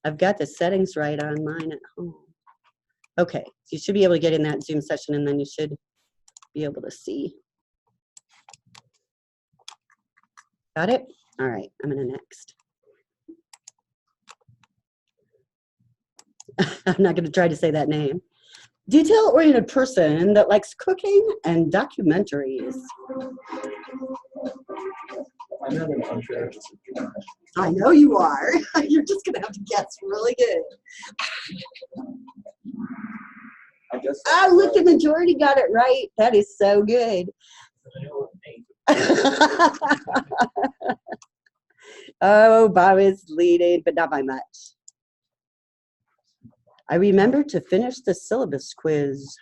I've got the settings right on mine at home. Okay, so you should be able to get in that Zoom session, and then you should be able to see. Got it? All right, I'm gonna next. I'm not gonna try to say that name. Detail-oriented person that likes cooking and documentaries. I'm not an unfair. I know you are. You're just gonna have to guess really good. I guess. Oh, look, the majority got it right. That is so good. Oh, Bob is leading, but not by much. I remembered to finish the syllabus quiz.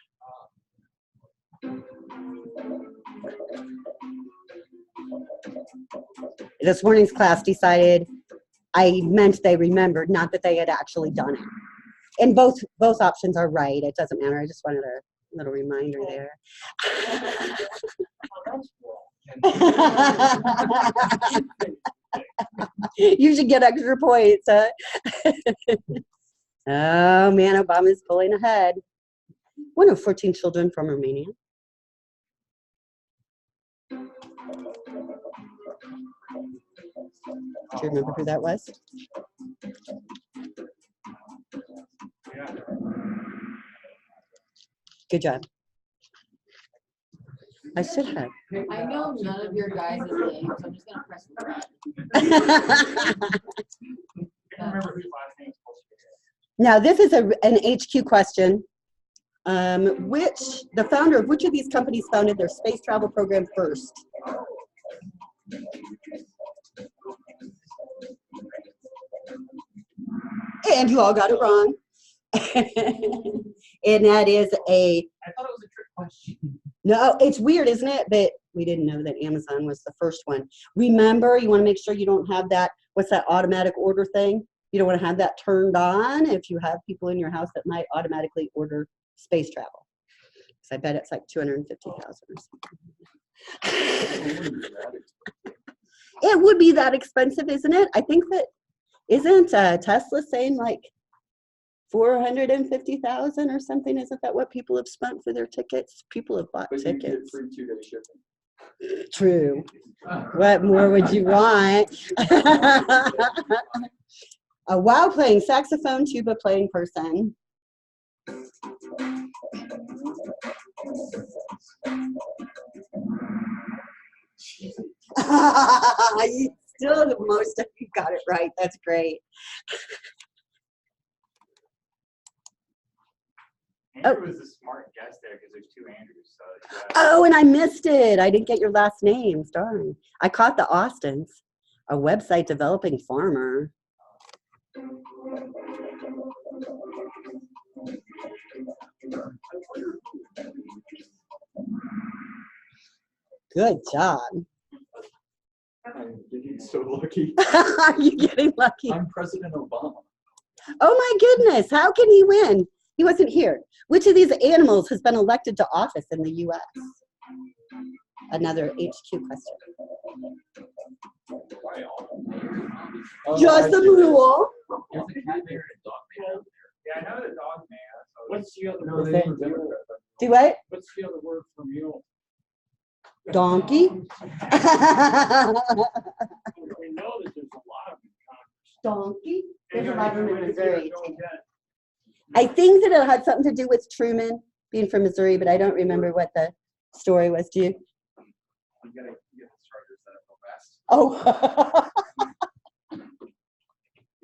This morning's class decided I meant they remembered, not that they had actually done it. And both options are right. It doesn't matter. I just wanted a little reminder there. You should get extra points, huh? Oh man, Obama's pulling ahead. One of 14 children from Romania. Do you remember who that was? Good job. I should have. I know none of your guys' names, so I'm just gonna press red. Now this is an HQ question. The founder of which of these companies founded their space travel program first? And you all got it wrong. And that is a. I thought it was a trick question. No, it's weird, isn't it? But we didn't know that Amazon was the first one. Remember, you want to make sure you don't have that. What's that automatic order thing? You don't want to have that turned on if you have people in your house that might automatically order space travel. Because I bet it's like 250,000 or something. It would be that expensive, isn't it? I think that, isn't Tesla saying like 450,000 or something? Isn't that what people have spent for their tickets? People have bought But tickets. You get free 2-day shipping. True. What more would you want? A wow playing saxophone, tuba playing person. You still, the most of you got it right. That's great. Andrew was a smart guest there because there's 2 Andrews. So oh, and I missed it. I didn't get your last names. Darn. I caught the Austins. A website developing farmer. Good job. I'm getting so lucky. Are you getting lucky? I'm President Obama. Oh my goodness, how can he win? He wasn't here. Which of these animals has been elected to office in the U.S.? Another HQ question. Just a rule. There's a cat there and a dog man. yeah, I know the dog man. So What's the other word? For mule? Do what? What's the other word for mule? Donkey? We know that there's a lot of Donkey? There's a Yeah, lot of them in Missouri. go too. get it. I think that it had something to do with Truman being from Missouri, but I don't remember what the story was. Do you? You gotta get the starters that go fast. Oh. You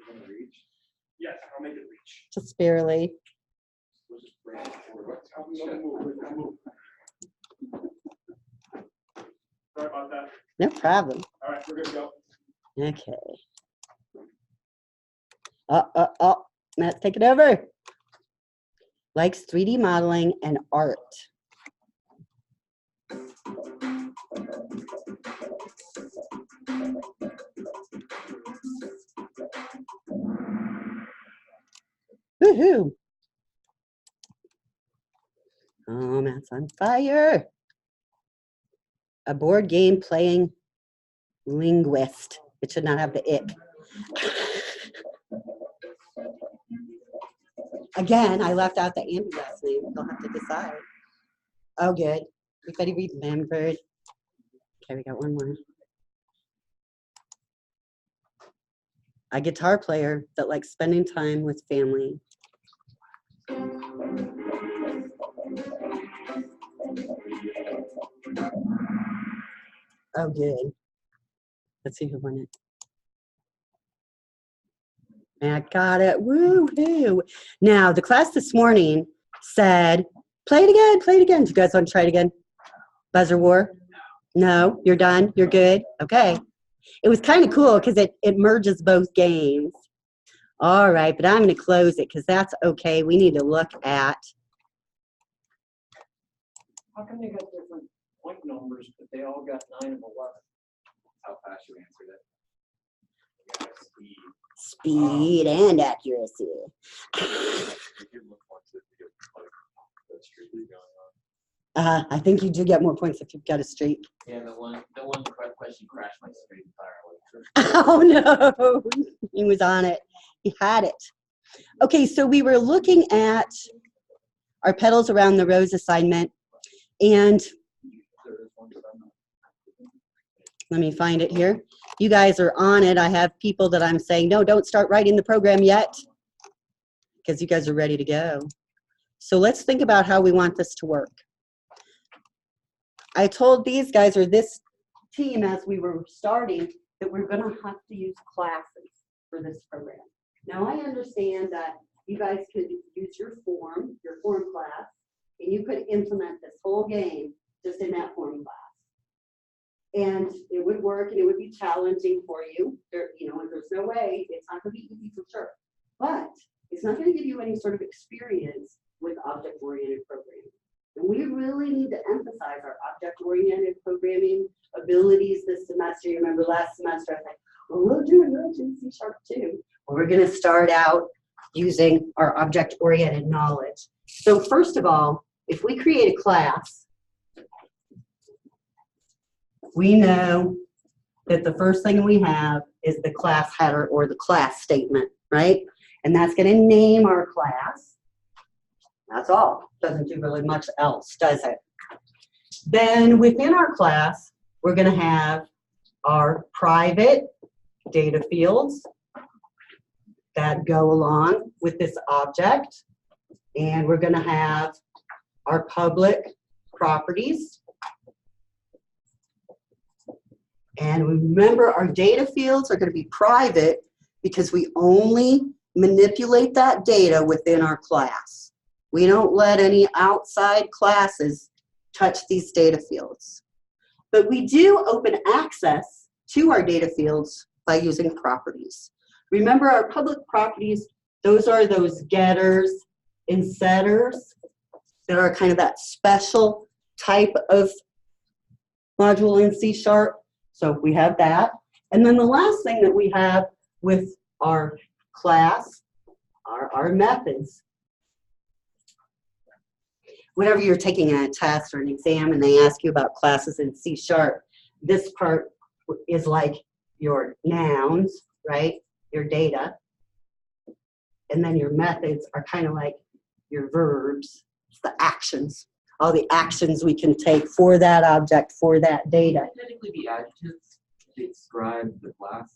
wanna reach? Yes, I'll make it reach. Just barely. We'll just bring it forward. Move. Sorry about that. No problem. All right, we're good to go. Okay. Matt's take it over. Likes 3D modeling and art. Woohoo! Oh, Matt's on fire. A board game playing linguist. It should not have the ick. Again, I left out the Andy last name. They'll have to decide. Oh, good. Everybody remembered. Okay, we got one more. A guitar player that likes spending time with family. Oh, good. Let's see who won it. I got it. Woo-hoo. Now, the class this morning said, play it again, play it again. Do you guys want to try it again? Buzzer war? No? You're done? You're good? Okay. It was kind of cool because it merges both games. All right, but I'm going to close it because that's okay. We need to look at. How come they got different point numbers, but they all got 9 of 11? How fast you answered it. You got speed. Speed and accuracy. I think you do get more points if you've got a streak. Yeah, the one question crashed my screen entirely. Oh no, he was on it. He had it. Okay, so we were looking at our petals around the rose assignment, and let me find it here. You guys are on it. I have people that I'm saying, no, don't start writing the program yet, because you guys are ready to go. So let's think about how we want this to work. I told these guys, or this team as we were starting, that we're going to have to use classes for this program. Now I understand that you guys could use your form class, and you could implement this whole game just in that form class. And it would work, and it would be challenging for you. And there's no way, it's not going to be easy for sure. But it's not going to give you any sort of experience with object-oriented programming. And we really need to emphasize our object-oriented programming abilities this semester. You remember last semester, I was like, well, we'll do C# too. Well, we're going to start out using our object-oriented knowledge. So first of all, if we create a class, we know that the first thing we have is the class header or the class statement, right? And that's going to name our class. That's all. Doesn't do really much else, does it? Then within our class, we're going to have our private data fields that go along with this object. And we're going to have our public properties. And remember, our data fields are going to be private because we only manipulate that data within our class. We don't let any outside classes touch these data fields. But we do open access to our data fields by using properties. Remember, our public properties, those are those getters and setters that are kind of that special type of module in C#. So we have that. And then the last thing that we have with our class are our methods. Whenever you're taking a test or an exam and they ask you about classes in C#, this part is like your nouns, right? Your data. And then your methods are kind of like your verbs, it's the actions. All the actions we can take for that object, for that data. Technically, the adjectives describe the class.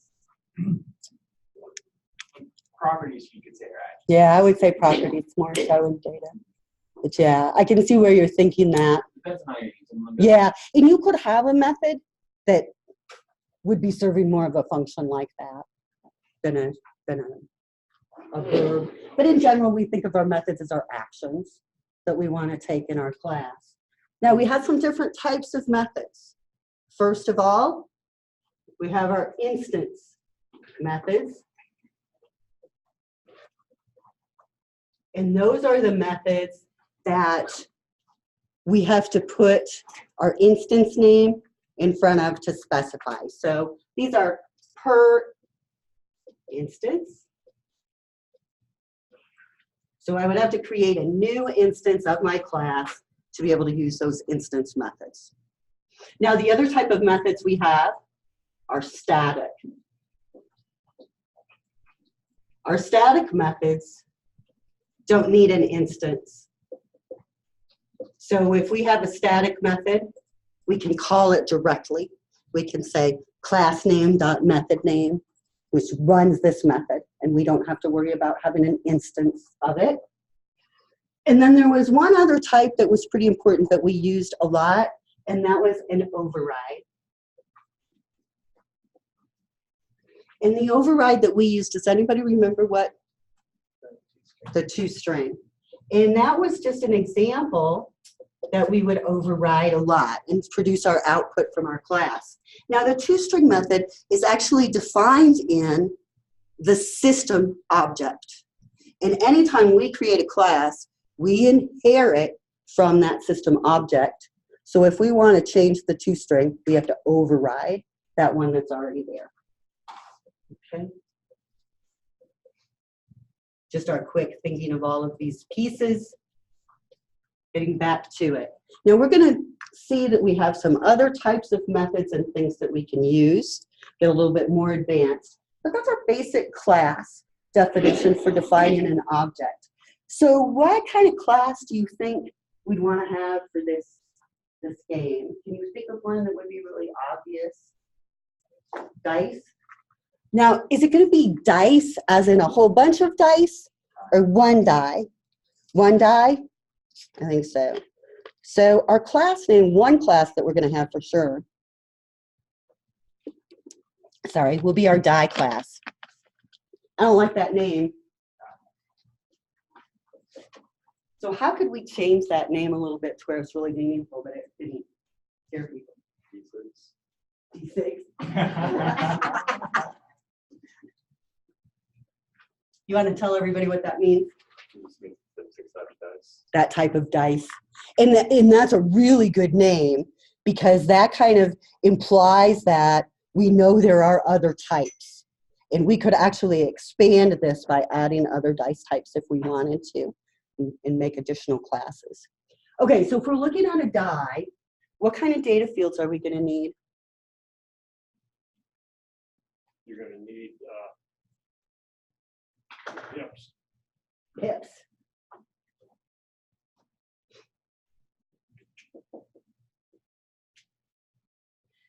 Properties, you could say, right? Yeah, I would say properties more so in data. But yeah, I can see where you're thinking that. Depends on how you're using them. Yeah, and you could have a method that would be serving more of a function like that than a verb. But in general, we think of our methods as our actions that we want to take in our class. Now, we have some different types of methods. First of all, we have our instance methods. And those are the methods that we have to put our instance name in front of to specify. So these are per instance. So I would have to create a new instance of my class to be able to use those instance methods. Now, the other type of methods we have are static. Our static methods don't need an instance. So if we have a static method, we can call it directly. We can say class name dot method name, which runs this method, and we don't have to worry about having an instance of it. And then there was one other type that was pretty important that we used a lot, and that was an override. And the override that we used, does anybody remember what? The toString. And that was just an example that we would override a lot and produce our output from our class. Now the toString method is actually defined in the system object. And anytime we create a class, we inherit from that system object. So if we want to change the toString, we have to override that one that's already there. Okay. Just our quick thinking of all of these pieces. Getting back to it. Now we're going to see that we have some other types of methods and things that we can use, get a little bit more advanced. But that's our basic class definition for defining an object. So what kind of class do you think we'd want to have for this game? Can you think of one that would be really obvious? Dice? Now, is it going to be dice as in a whole bunch of dice or one die? One die? I think so. So our class name, one class that we're going to have for sure, sorry, will be our die class. I don't like that name. So how could we change that name a little bit to where it's really meaningful, but it didn't scare people? D6. You want to tell everybody what that means? That type of dice. And that's a really good name because that kind of implies that we know there are other types. And we could actually expand this by adding other dice types if we wanted to and make additional classes. Okay, so if we're looking at a die, what kind of data fields are we going to need? You're going to need pips. Pips.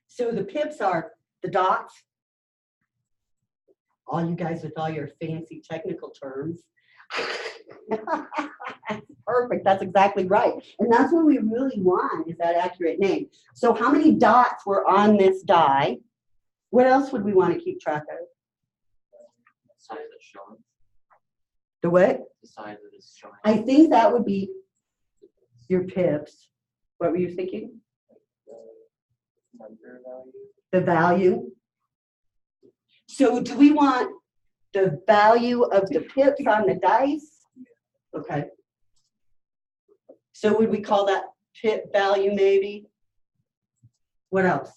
So the pips are the dots. All you guys with all your fancy technical terms. That's perfect. That's exactly right. And that's what we really want is that accurate name. So how many dots were on this die? What else would we want to keep track of? The size it's showing. The what? The size that it's showing. I think that would be your pips. What were you thinking? Number value. The value. So do we want the value of the pips on the dice? Okay. So would we call that pip value maybe? What else?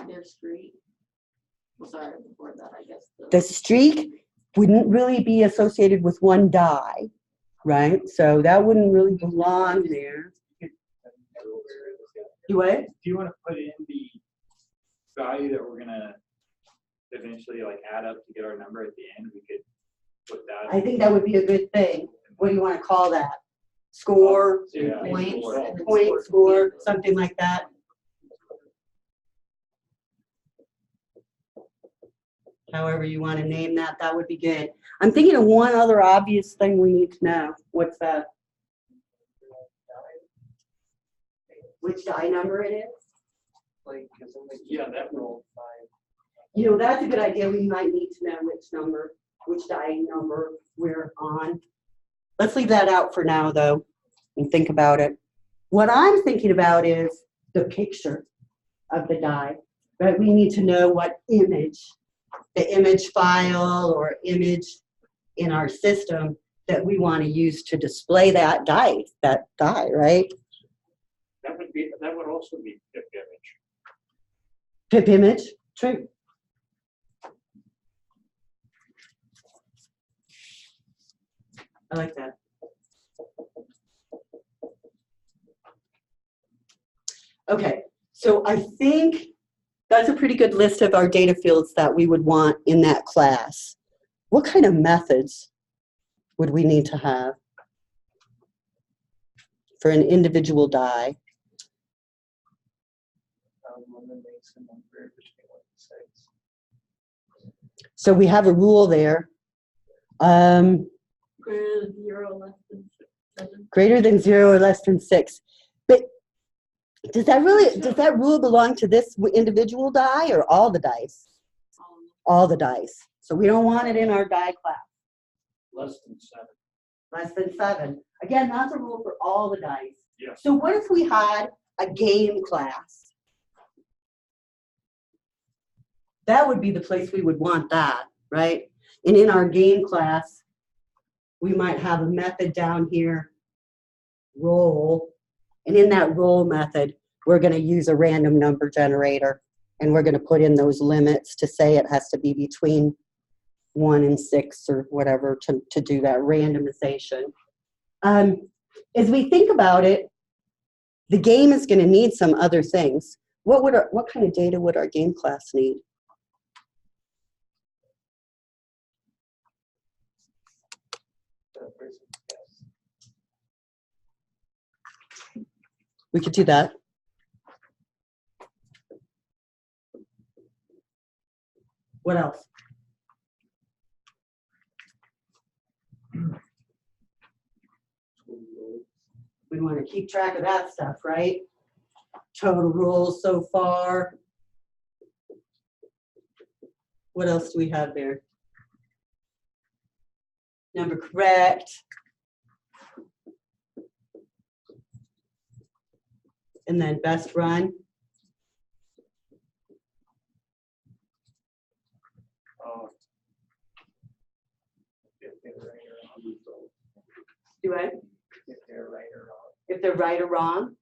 Their street. Well, sorry, before that, I guess. The streak wouldn't really be associated with one die, right? So that wouldn't really belong there. You what? Do you want to put in the value that we're gonna eventually like add up to get our number at the end? We could put that. I think that would be a good thing. What do you want to call that? Score, Yeah. Points. point score, something like that. However you want to name that, that would be good. I'm thinking of one other obvious thing we need to know. What's that? Which die number it is? Like, yeah, that rolled 5. You know, that's a good idea. We might need to know which number, which die number we're on. Let's leave that out for now, though, and think about it. What I'm thinking about is the picture of the die, right? We need to know what image, the image file or image in our system that we want to use to display that die, right? That would also be pip image. Pip image, true. I like that. Okay, so I think That's a pretty good list of our data fields that we would want in that class. What kind of methods would we need to have for an individual die? So we have a rule there. Greater than 0 or less than 6. But does that rule belong to this individual die or all the dice? All the dice. So we don't want it in our die class. Less than 7. Less than 7. Again, that's a rule for all the dice. Yes. So what if we had a game class? That would be the place we would want that, right? And in our game class, we might have a method down here, roll. And in that roll method, we're going to use a random number generator. And we're going to put in those limits to say it has to be between 1 and 6 or whatever to do that randomization. As we think about it, the game is going to need some other things. What kind of data would our game class need? We could do that. What else? We want to keep track of that stuff, right? Total rules so far. What else do we have there? Number correct. And then best run. If they're right or wrong. Do I? If they're right or wrong. If they're right or wrong.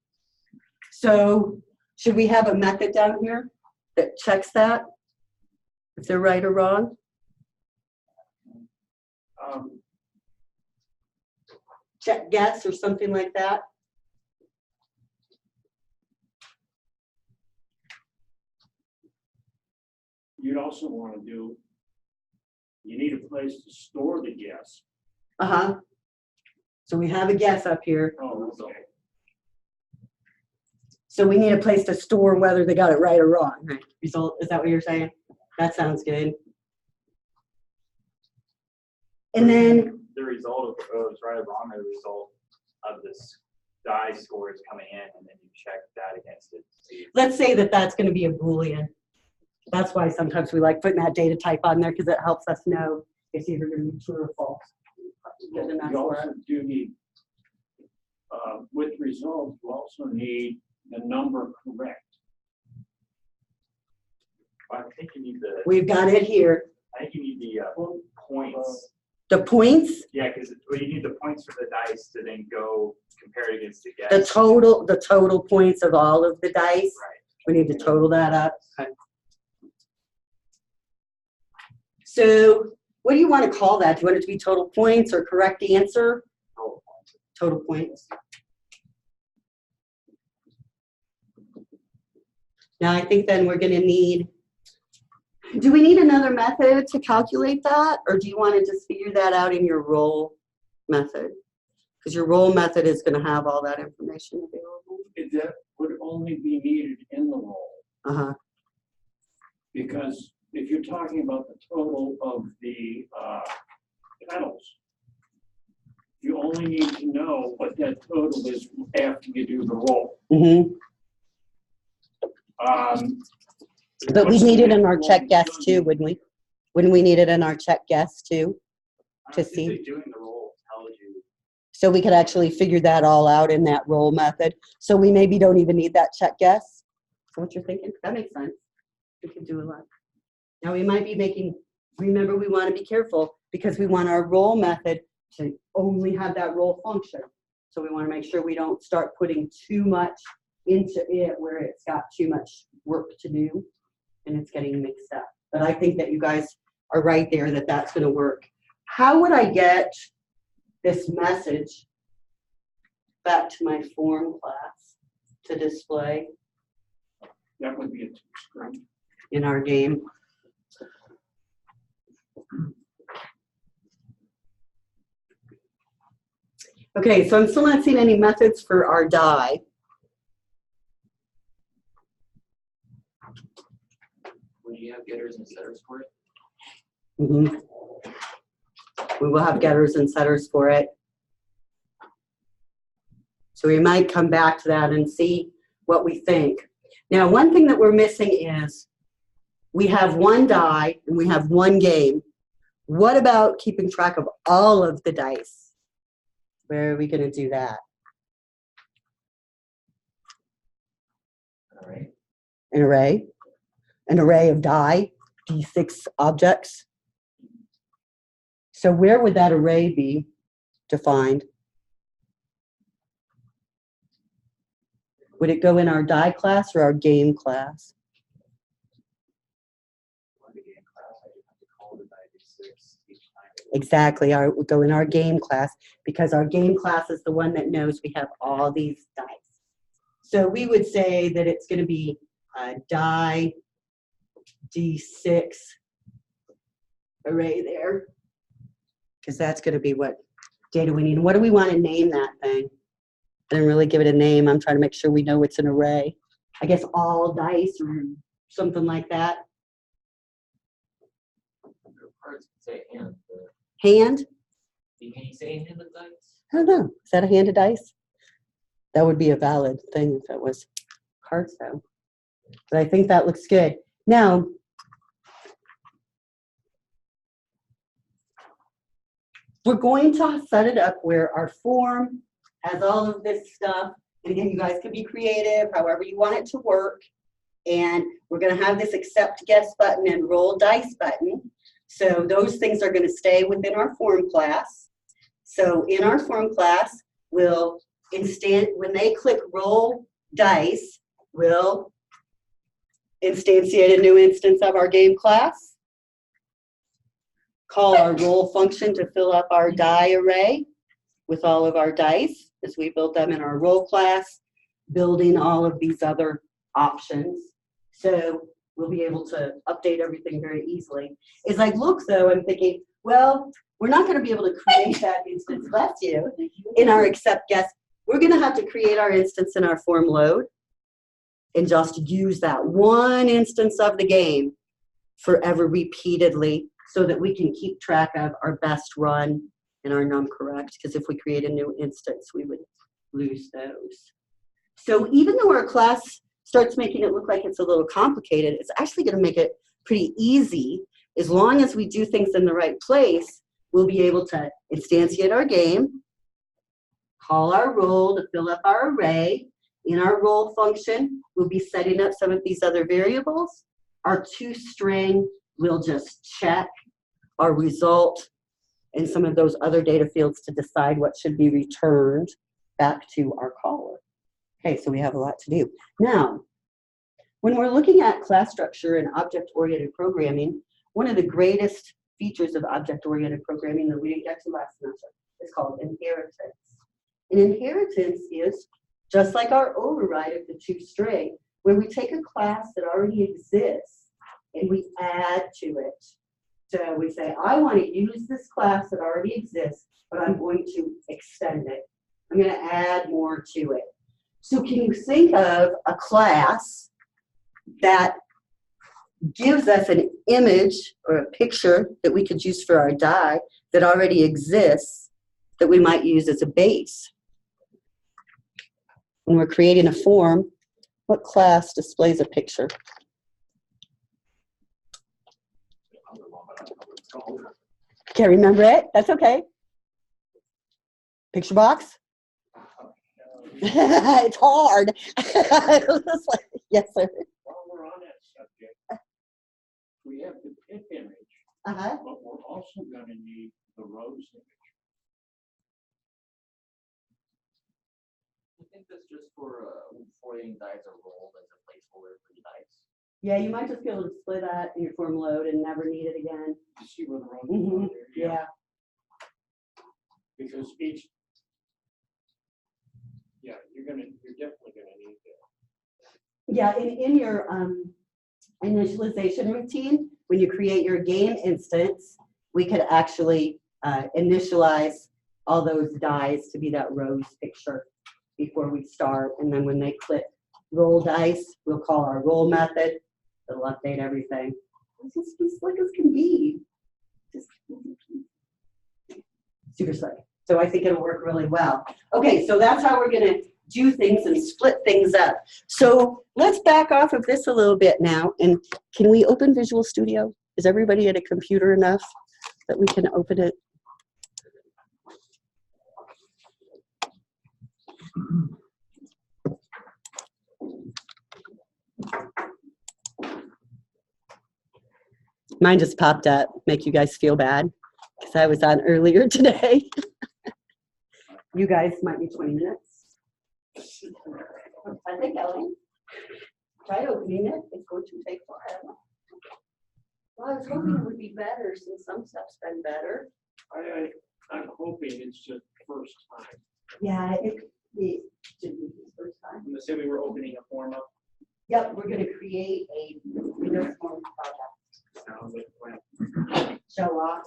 So should we have a method down here that checks that? If they're right or wrong? Check guess or something like that? You'd also want to do, you need a place to store the guess. Uh-huh. So we have a guess up here. Oh, okay. So we need a place to store whether they got it right or wrong. Right. Result, is that what you're saying? That sounds good. And then, The result of those right or wrong, or the result of this die scores coming in, and then you check that against it. to see- let's say that that's going to be a Boolean. That's why sometimes we like putting that data type on there because it helps us know it's either going to be true or false. Good enough You for also it. do need, with results, you also need the number correct. I think you need the. We've got it here. I think you need the points. The points, Yeah, because you need the points for the dice to then go compare it against the guess. the total points of all of the dice. Right. We need to total that up. Okay. So what do you want to call that? Do you want it to be total points or correct answer? Total points. Total points. Now I think then we're going to need, do we need another method to calculate that? Or do you want to just figure that out in your roll method? Because your roll method is going to have all that information available. That would only be needed in the roll. Uh-huh. Because if you're talking about the total of the petals, you only need to know what that total is after you do the roll. Mm-hmm. But we need it in our check guess too, wouldn't we? Wouldn't we need it in our check guess too? To see. Usually doing the roll tells you. So we could actually figure that all out in that roll method. So we maybe don't even need that check guess. So what you're thinking? That makes sense. We could do a lot. Now we might be making, remember we want to be careful because we want our roll method to only have that roll function. So we want to make sure we don't start putting too much into it where it's got too much work to do and it's getting mixed up. But I think that you guys are right there that that's going to work. How would I get this message back to my form class to display? That would be a two-screen. in our game. Okay, so I'm still not seeing any methods for our die. Would you have getters and setters for it? Mhm. We will have getters and setters for it. So we might come back to that and see what we think. Now, one thing that we're missing is we have one die and we have one game. What about keeping track of all of the dice? Where are we going to do that? All right. An array? An array of die, D6 objects. So where would that array be defined? Would it go in our die class or our game class? For the game class, I just have to call the 96 each time. Exactly, it would go in our game class because our game class is the one that knows we have all these dice. So we would say that it's going to be a die D6 array there because that's going to be what data we need. What do we want to name that thing? I didn't really give it a name. I'm trying to make sure we know it's an array. I guess all dice or something like that. Cards can say hand. But Hand? can you say hand with dice? I don't know. Is that a hand of dice? That would be a valid thing if it was cards, though. But I think that looks good. Now, we're going to set it up where our form has all of this stuff. And again, you guys can be creative, however you want it to work. And we're going to have this accept guest button and roll dice button. So those things are going to stay within our form class. So in our form class, we'll when they click roll dice, we'll instantiate a new instance of our game class. Call our roll function to fill up our die array with all of our dice as we build them in our roll class, building all of these other options. So we'll be able to update everything very easily. As I look though, I'm thinking, well, we're not going to be able to create that instance, bless you, in our accept guest. We're going to have to create our instance in our form load and just use that one instance of the game forever repeatedly so that we can keep track of our best run and our num correct, because if we create a new instance, we would lose those. So even though our class starts making it look like it's a little complicated, it's actually going to make it pretty easy. As long as we do things in the right place, we'll be able to instantiate our game, call our roll to fill up our array. In our roll function, we'll be setting up some of these other variables. Our toString will just check our result and some of those other data fields to decide what should be returned back to our caller. Okay, so we have a lot to do. Now, when we're looking at class structure and object-oriented programming, one of the greatest features of object-oriented programming that we didn't get to last semester is called inheritance. And inheritance is just like our override of the toString, where we take a class that already exists and we add to it. So we say, I want to use this class that already exists, but I'm going to extend it. I'm going to add more to it. So can you think of a class that gives us an image or a picture that we could use for our die that already exists that we might use as a base? When we're creating a form, what class displays a picture? Can't remember it? That's okay. Picture box? It's hard. Yes, sir. While we're on that subject, we have the pip image, Uh-huh. but we're also going to need the rows image. I think that's just for before any dice are rolled as a placeholder for the dice. Yeah, you might just be able to display that in your form load and never need it again. To see where the rows Mhm. are there. Yeah. Because you're definitely gonna need that. Yeah, in your initialization routine. When you create your game instance, we could actually initialize all those dice to be that rose picture before we start. And then when they click roll dice, we'll call our roll method. It'll update everything. It's just as slick as can be. Just super slick. So I think it'll work really well. Okay, so that's how we're gonna do things and split things up. So let's back off of this a little bit now. And can we open Visual Studio? Is everybody at a computer enough that we can open it? Mine just popped up, make you guys feel bad, because I was on earlier today. You guys might be 20 minutes. I think, Ellen, try opening it. It's going to take forever. Well, I was hoping it would be better since some stuff's been better. I'm hoping it's just first time. Yeah, it should be the first time. I'm assuming we're opening a form up. Yep, we're going to create a Windows Form project. Sounds like a plan. Show off.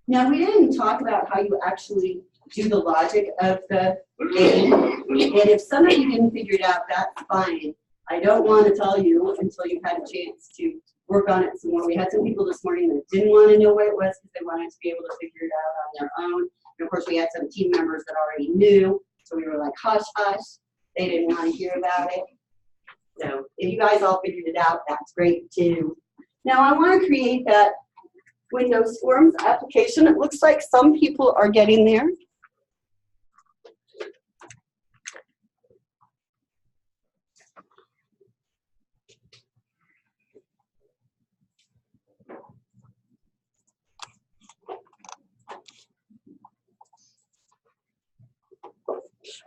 Now, we didn't talk about how you actually do the logic of the game. And if some of you didn't figure it out, that's fine. I don't want to tell you until you've had a chance to work on it some more. We had some people this morning that didn't want to know what it was because they wanted to be able to figure it out on their own. And of course, we had some team members that already knew. So we were like, hush, hush. They didn't want to hear about it. So if you guys all figured it out, that's great too. Now I want to create that Windows Forms application. It looks like some people are getting there.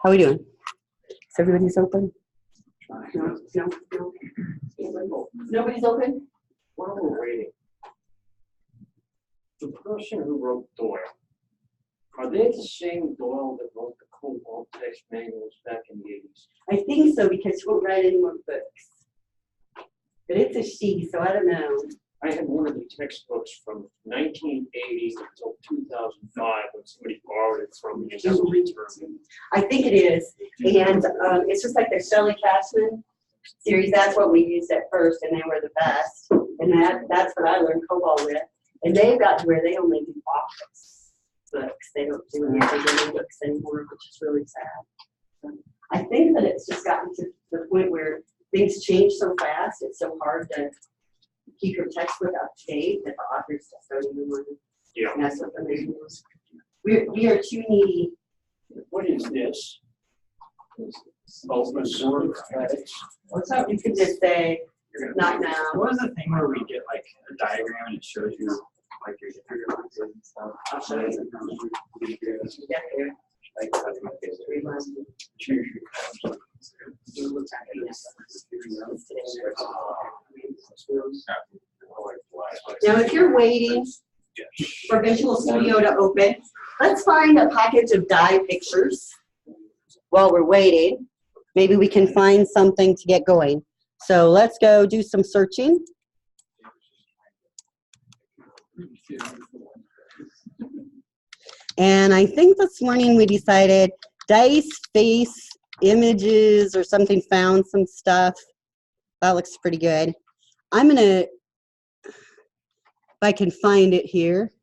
How are we doing? Is everybody's open? No, no, no. Nobody's open? While we're waiting, the person who wrote Doyle, are they the same Doyle that wrote the COBOL text manuals back in the 80s? I think so, because she won't write any more books. But it's a she, so I don't know. I had one of the textbooks from 1980 until 2005 when somebody borrowed it from me and never returned it. I think it is. And it's just like the Shelley Cashman series. That's what we used at first, and they were the best. And that's what I learned COBOL with. And they've got to where they only do office books. They don't do any other books anymore, which is really sad. So I think that it's just gotten to the point where things change so fast. It's so hard to keep your textbook up to date that the authors just don't even want to mess with the manuals. We are too needy. What is this? Open source credits. What's up? You can just say, not now. What was the thing where we get like a diagram and it shows you like your differences and stuff? I'll show you. Yeah, there. Like, that's my favorite. Choose your Now, if you're waiting for Visual Studio to open, let's find a package of die pictures while we're waiting. Maybe we can find something to get going. So let's go do some searching. And I think this morning we decided dice, face, images, or something, found some stuff. That looks pretty good. I'm gonna, if I can find it here,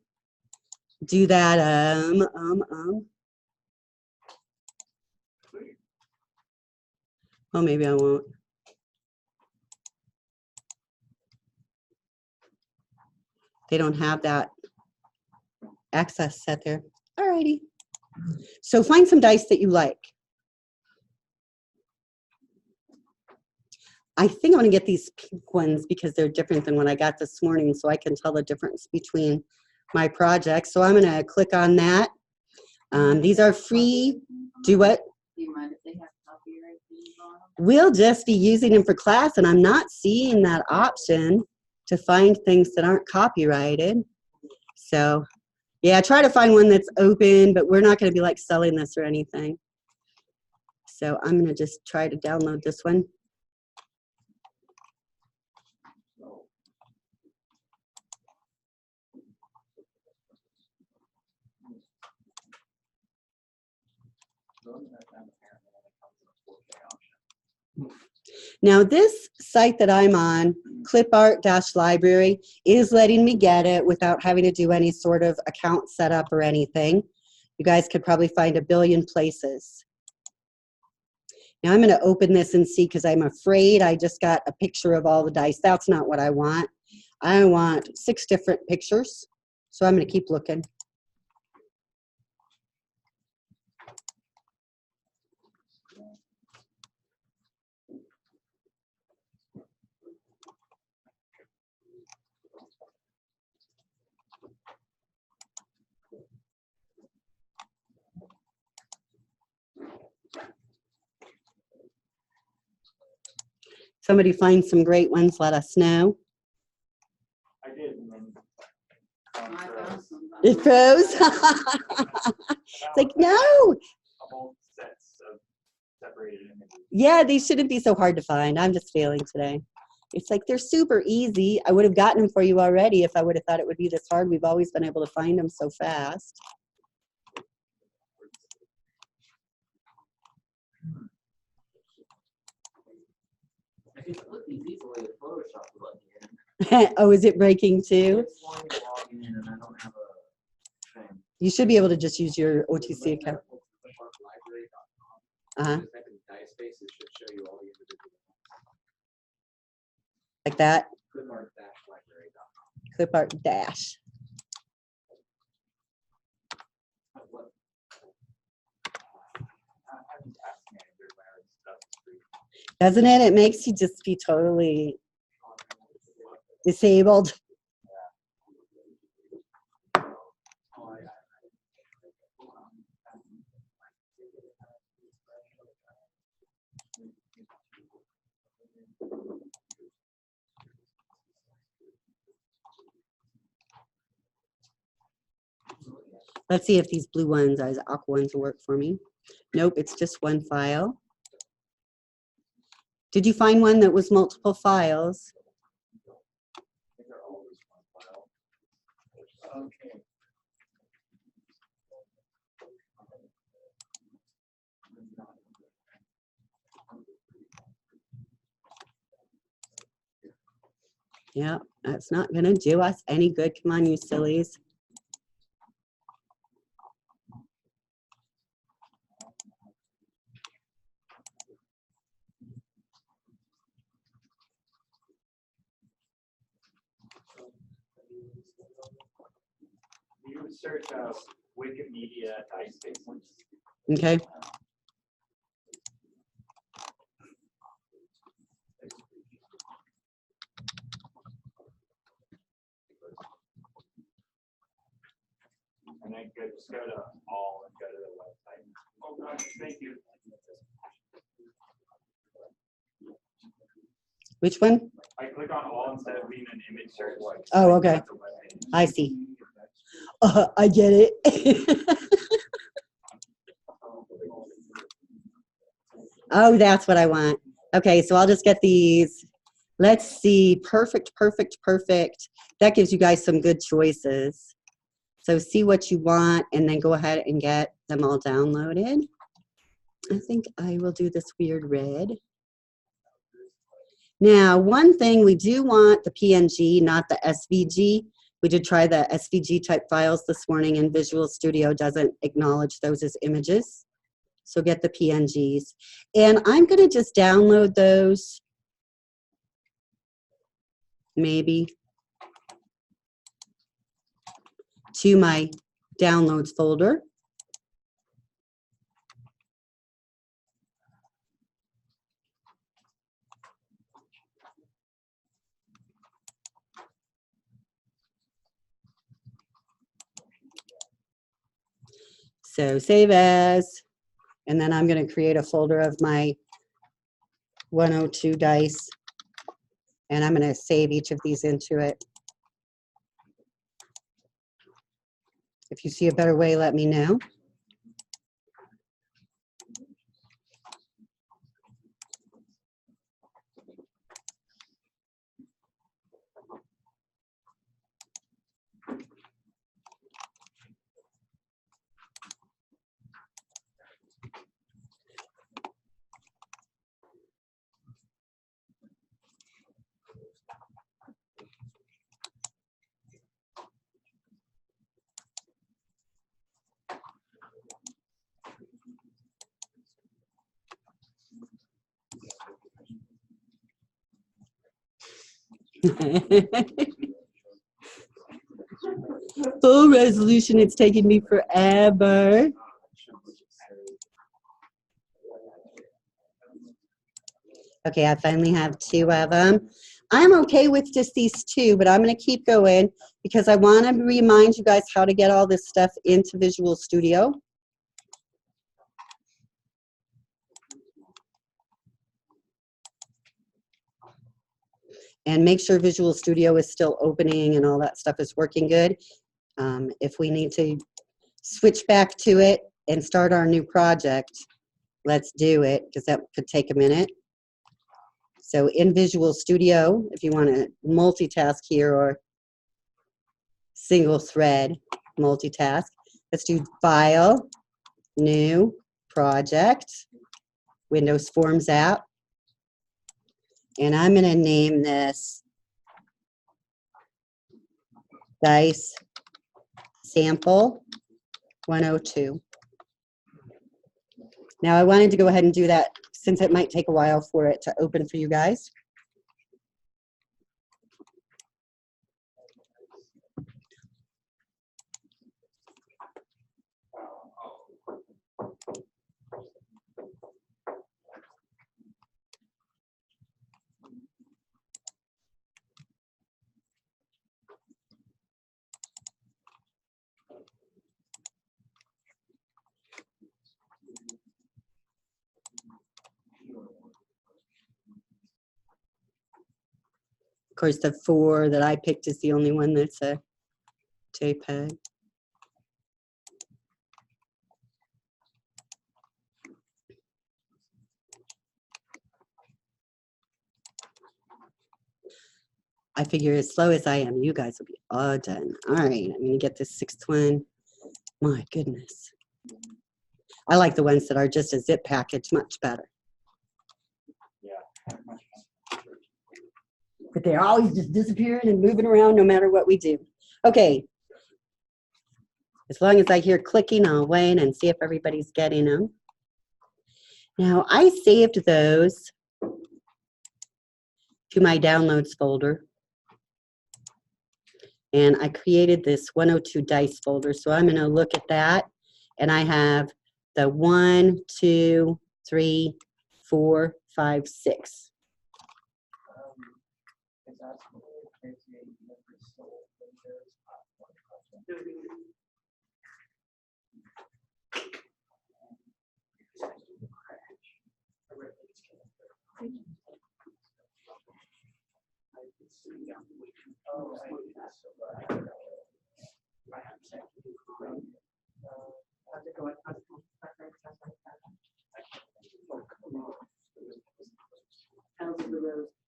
do that, oh, maybe I won't. They don't have that access set there. Alrighty. So find some dice that you like. I think I'm gonna get these pink ones because they're different than what I got this morning, so I can tell the difference between my projects. So I'm gonna click on that. These are free. Do what? Do you mind if they have copyright things on them? We'll just be using them for class, and I'm not seeing that option to find things that aren't copyrighted. So yeah, try to find one that's open, but we're not gonna be like selling this or anything. So I'm gonna just try to download this one. Now this site that I'm on, clipart-library, is letting me get it without having to do any sort of account setup or anything. You guys could probably find a billion places. Now I'm going to open this and see, because I'm afraid I just got a picture of all the dice. That's not what I want. I want 6 different pictures. So I'm going to keep looking. Somebody find some great ones, let us know. I did, and then. I found some. It froze. It's like, no. A whole sets of separated images. Yeah, these shouldn't be so hard to find. I'm just failing today. It's like they're super easy. I would have gotten them for you already if I would have thought it would be this hard. We've always been able to find them so fast. I can flip these easily with Photoshop button here. Oh, is it breaking too? It's wanting to log in and I don't have a thing. You should be able to just use your OTC account. Uh-huh. Type in dice space, it should show you all the individual Like that. clipart-library.com. Clipart dash. I'm just asking Andrew where stuff is free. Doesn't it? It makes you just be totally disabled. Let's see if these blue ones, these aqua ones will work for me. Nope, it's just one file. Did you find one that was multiple files? Okay. Yeah, that's not gonna do us any good. Come on, you sillies. You would search Wikimedia dice spaces. Okay. And then just go to all and go to the website. Oh, gosh, thank you. Which one? I click on all instead of being an image search. Oh, okay. I see. I get it. Oh, that's what I want. Okay, so I'll just get these. Let's see. Perfect, perfect, perfect. That gives you guys some good choices. So see what you want and then go ahead and get them all downloaded. I think I will do this weird red. Now, one thing, we do want the PNG, not the SVG. We did try the SVG type files this morning and Visual Studio doesn't acknowledge those as images. So get the PNGs. And I'm gonna just download those, maybe, to my downloads folder. So save as, and then I'm going to create a folder of my 102 dice, and I'm going to save each of these into it. If you see a better way, let me know. Full resolution, it's taking me forever. Okay, I finally have 2 of them. I'm okay with just these 2, but I'm going to keep going because I want to remind you guys how to get all this stuff into Visual Studio. And make sure Visual Studio is still opening and all that stuff is working good. If we need to switch back to it and start our new project, let's do it because that could take a minute. So in Visual Studio, if you want to multitask here or single thread multitask, let's do File, New, Project, Windows Forms app. And I'm going to name this Dice Sample 102. Now I wanted to go ahead and do that since it might take a while for it to open for you guys. Of course, the 4 that I picked is the only one that's a JPEG. I figure as slow as I am, you guys will be all done. All right, I'm going to get this 6th one. My goodness. I like the ones that are just a zip package much better. Yeah. But they're always just disappearing and moving around no matter what we do. Okay. As long as I hear clicking, I'll wait and see if everybody's getting them. Now, I saved those to my downloads folder. And I created this 102 dice folder. So I'm going to look at that. And I have the 1, 2, 3, 4, 5, 6.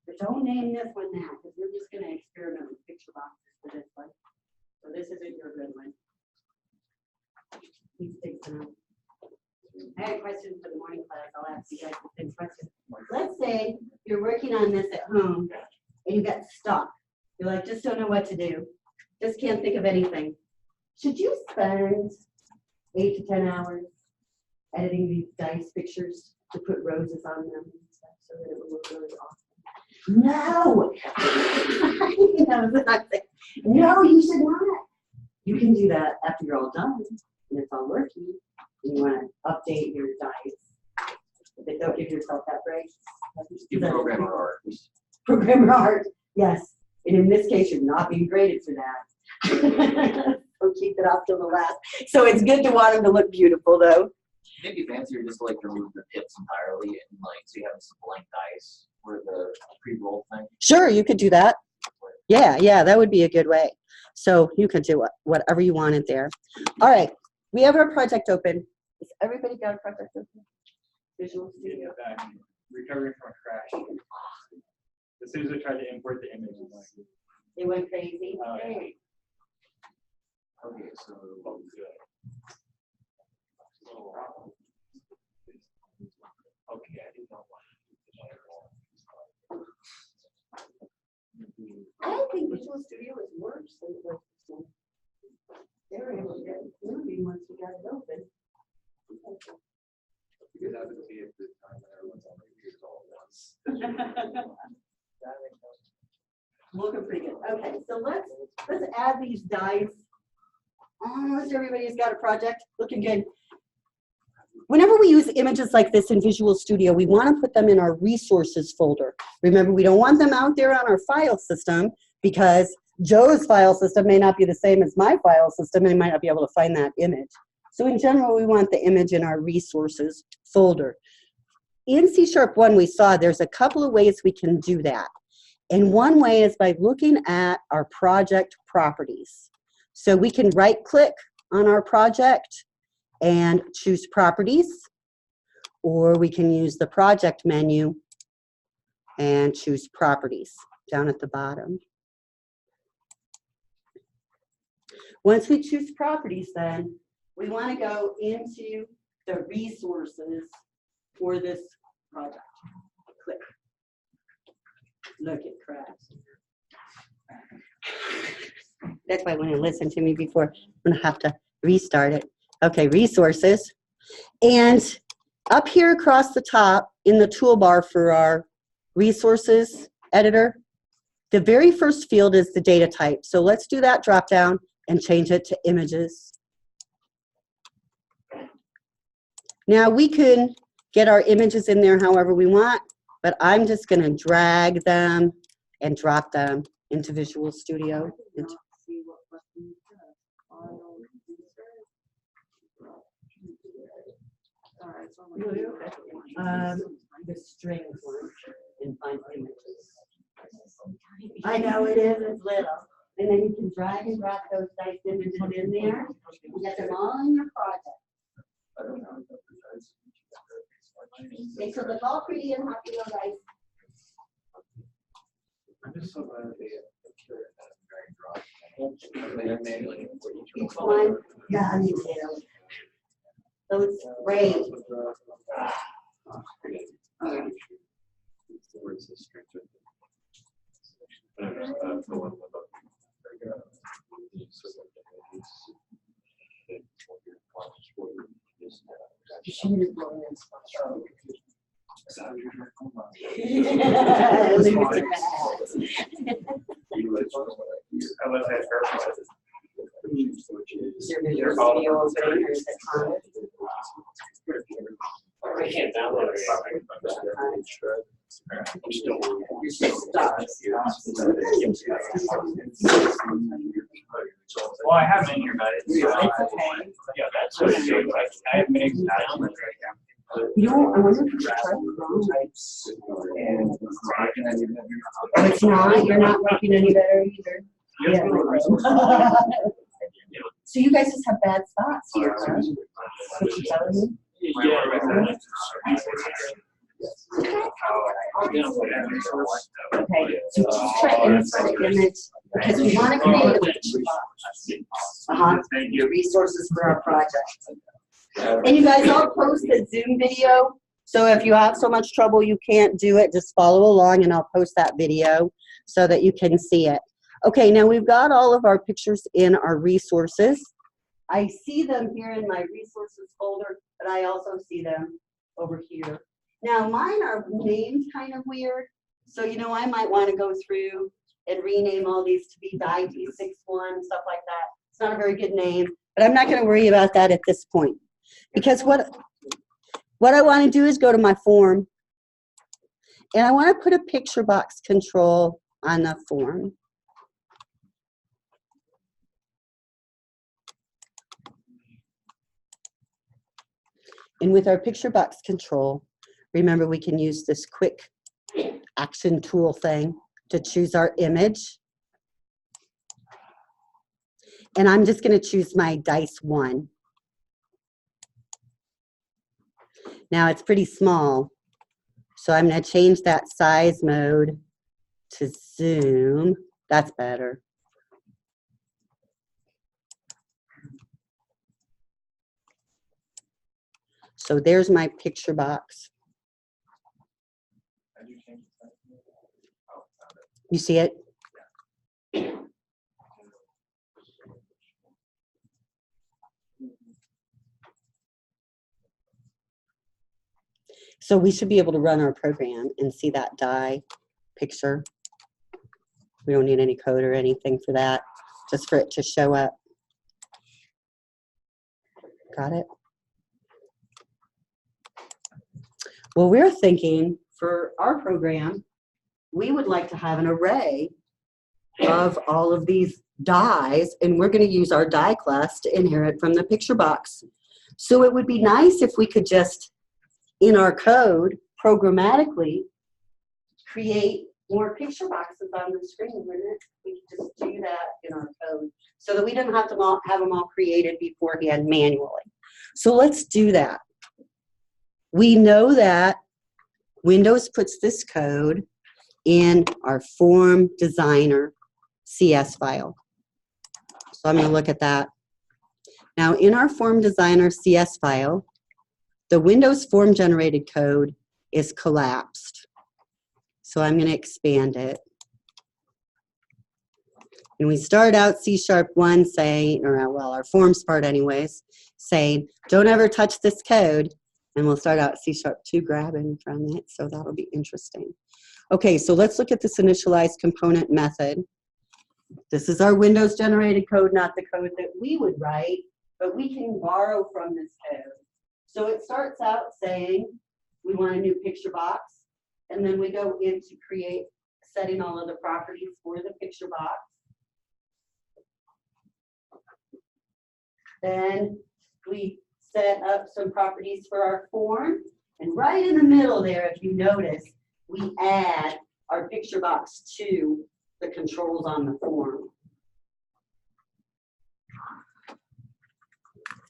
But don't name this one now, because we're just going to experiment with picture boxes for this one. So this isn't your good one. These sticks out. I had a question for the morning class. I'll ask you guys the same question. Let's say you're working on this at home and you get stuck. You're like, just don't know what to do. Just can't think of anything. Should you spend 8 to 10 hours editing these dice pictures to put roses on them and stuff so that it would look really awesome? No! No, you should not. You can do that after you're all done and it's all working. And you want to update your dice. But don't give yourself that break. Do programmer art. Programmer art, yes. And in this case, you're not being graded for that. So keep it off till the last. So it's good to want them to look beautiful, though. Maybe fancier just to like remove the pips entirely and like so you have some blank dice for the pre-roll thing. Sure, you could do that. Yeah, that would be a good way. So you could do whatever you wanted there. All right, we have our project open. Has everybody got a project open? Visual Studio. Recovering from a crash. As soon as I tried to import the image, It went crazy. Oh, yeah. Okay, so okay, I did not want I don't think Visual Studio is worse than it was before. They were able to get moving once we got it open. Because I would see at this time when everyone's on their computers all at once. Looking pretty good. Okay, so let's add these dice. Almost everybody's got a project. Looking good. Whenever we use images like this in Visual Studio, we want to put them in our resources folder. Remember, we don't want them out there on our file system because Joe's file system may not be the same as my file system and he might not be able to find that image. So in general, we want the image in our resources folder. In C#1, we saw there's a couple of ways we can do that. And one way is by looking at our project properties. So we can right-click on our project and choose properties, or we can use the project menu and choose properties down at the bottom. Once we choose properties, then we want to go into the resources for this project. Click. Look, it crashed. That's why when you listen to me before, I'm going to have to restart it. Okay, resources. And up here across the top in the toolbar for our resources editor, the very first field is the data type. So let's do that drop down and change it to images. Now we can get our images in there however we want, but I'm just going to drag them and drop them into Visual Studio. The strings one and find images. I know it is, it's little. And then you can drag and drop those dice images in there and get them all in your project. They should look all pretty and happy little dice. I'm just so glad they Each one, yeah, you do. So it's great. I can't download it. Well, I have it in here, but it's, yeah, that's what it is. I have many downloads right now. You know, I wonder if you should try the Oh, it's not? You're not working any better either? Yeah. So you guys just have bad spots here, huh? What you telling me? Okay, so just try insert image, because we want to create a picture box. Resources for our project. And you guys, I'll post a Zoom video, so if you have so much trouble you can't do it, just follow along and I'll post that video so that you can see it. Okay, now we've got all of our pictures in our resources. I see them here in my resources folder, but I also see them over here. Now mine are named kind of weird, so you know I might want to go through and rename all these to be ID61, stuff like that. It's not a very good name, but I'm not going to worry about that at this point. Because what I want to do is go to my form, and I want to put a picture box control on the form. And with our picture box control, remember we can use this quick action tool thing to choose our image. And I'm just going to choose my dice 1. Now it's pretty small, so I'm going to change that size mode to zoom. That's better. So there's my picture box. You see it? So we should be able to run our program and see that die picture. We don't need any code or anything for that, just for it to show up. Got it? Well, we're thinking for our program, we would like to have an array of all of these dies, and we're going to use our die class to inherit from the picture box. So it would be nice if we could just, in our code, programmatically create more picture boxes on the screen, wouldn't it? We could just do that in our code so that we don't have to have them all created beforehand manually. So let's do that. We know that Windows puts this code in our form designer CS file. So I'm going to look at that. Now in our form designer CS file, the Windows form generated code is collapsed. So I'm going to expand it. And we start out C#1 saying, or well, our forms part anyways, saying, don't ever touch this code. And we'll start out C#2 grabbing from it. So that'll be interesting. Okay, so let's look at this initialized component method. This is our Windows generated code, not the code that we would write, but we can borrow from this code. So it starts out saying we want a new picture box, and then we go into create, setting all of the properties for the picture box. Then we set up some properties for our form, and right in the middle there, if you notice, we add our picture box to the controls on the form.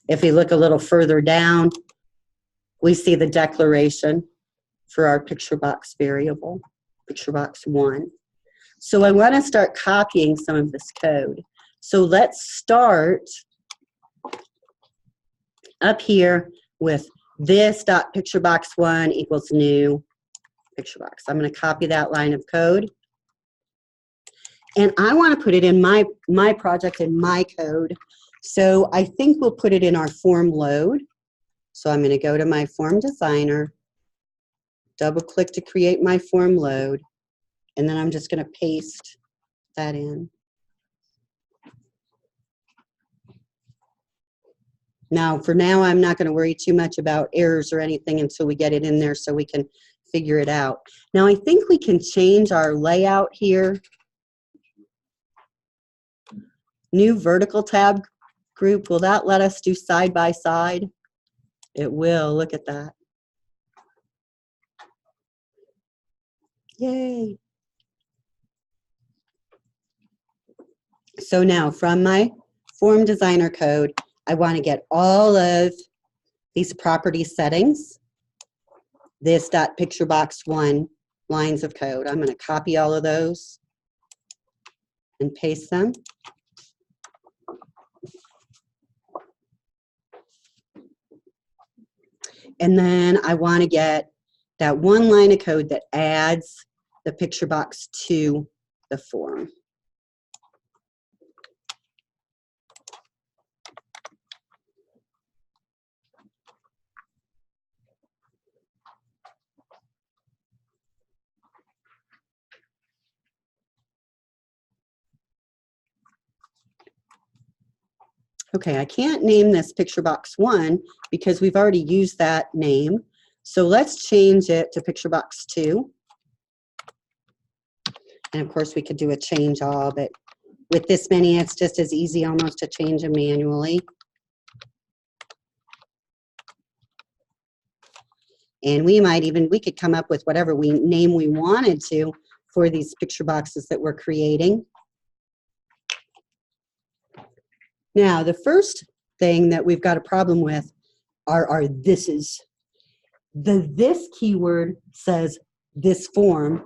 If we look a little further down, we see the declaration for our picture box variable, picture box 1. So I want to start copying some of this code. So let's start up here with this dot picture box 1 equals new picture box. I'm going to copy that line of code. And I want to put it in my project in my code. So I think we'll put it in our form load. So I'm going to go to my form designer, double click to create my form load, and then I'm just going to paste that in. Now, for now, I'm not going to worry too much about errors or anything until we get it in there so we can figure it out. Now, I think we can change our layout here. New vertical tab group, will that let us do side by side? It will, look at that. Yay. So now from my form designer code, I want to get all of these property settings, this dot picture box 1 lines of code. I'm going to copy all of those and paste them. And then I want to get that one line of code that adds the picture box to the form. Okay, I can't name this picture box 1 because we've already used that name. So let's change it to picture box 2. And of course we could do a change all, but with this many, it's just as easy almost to change them manually. And we could come up with whatever name we wanted to for these picture boxes that we're creating. Now, the first thing that we've got a problem with are our thises. The this keyword says this form.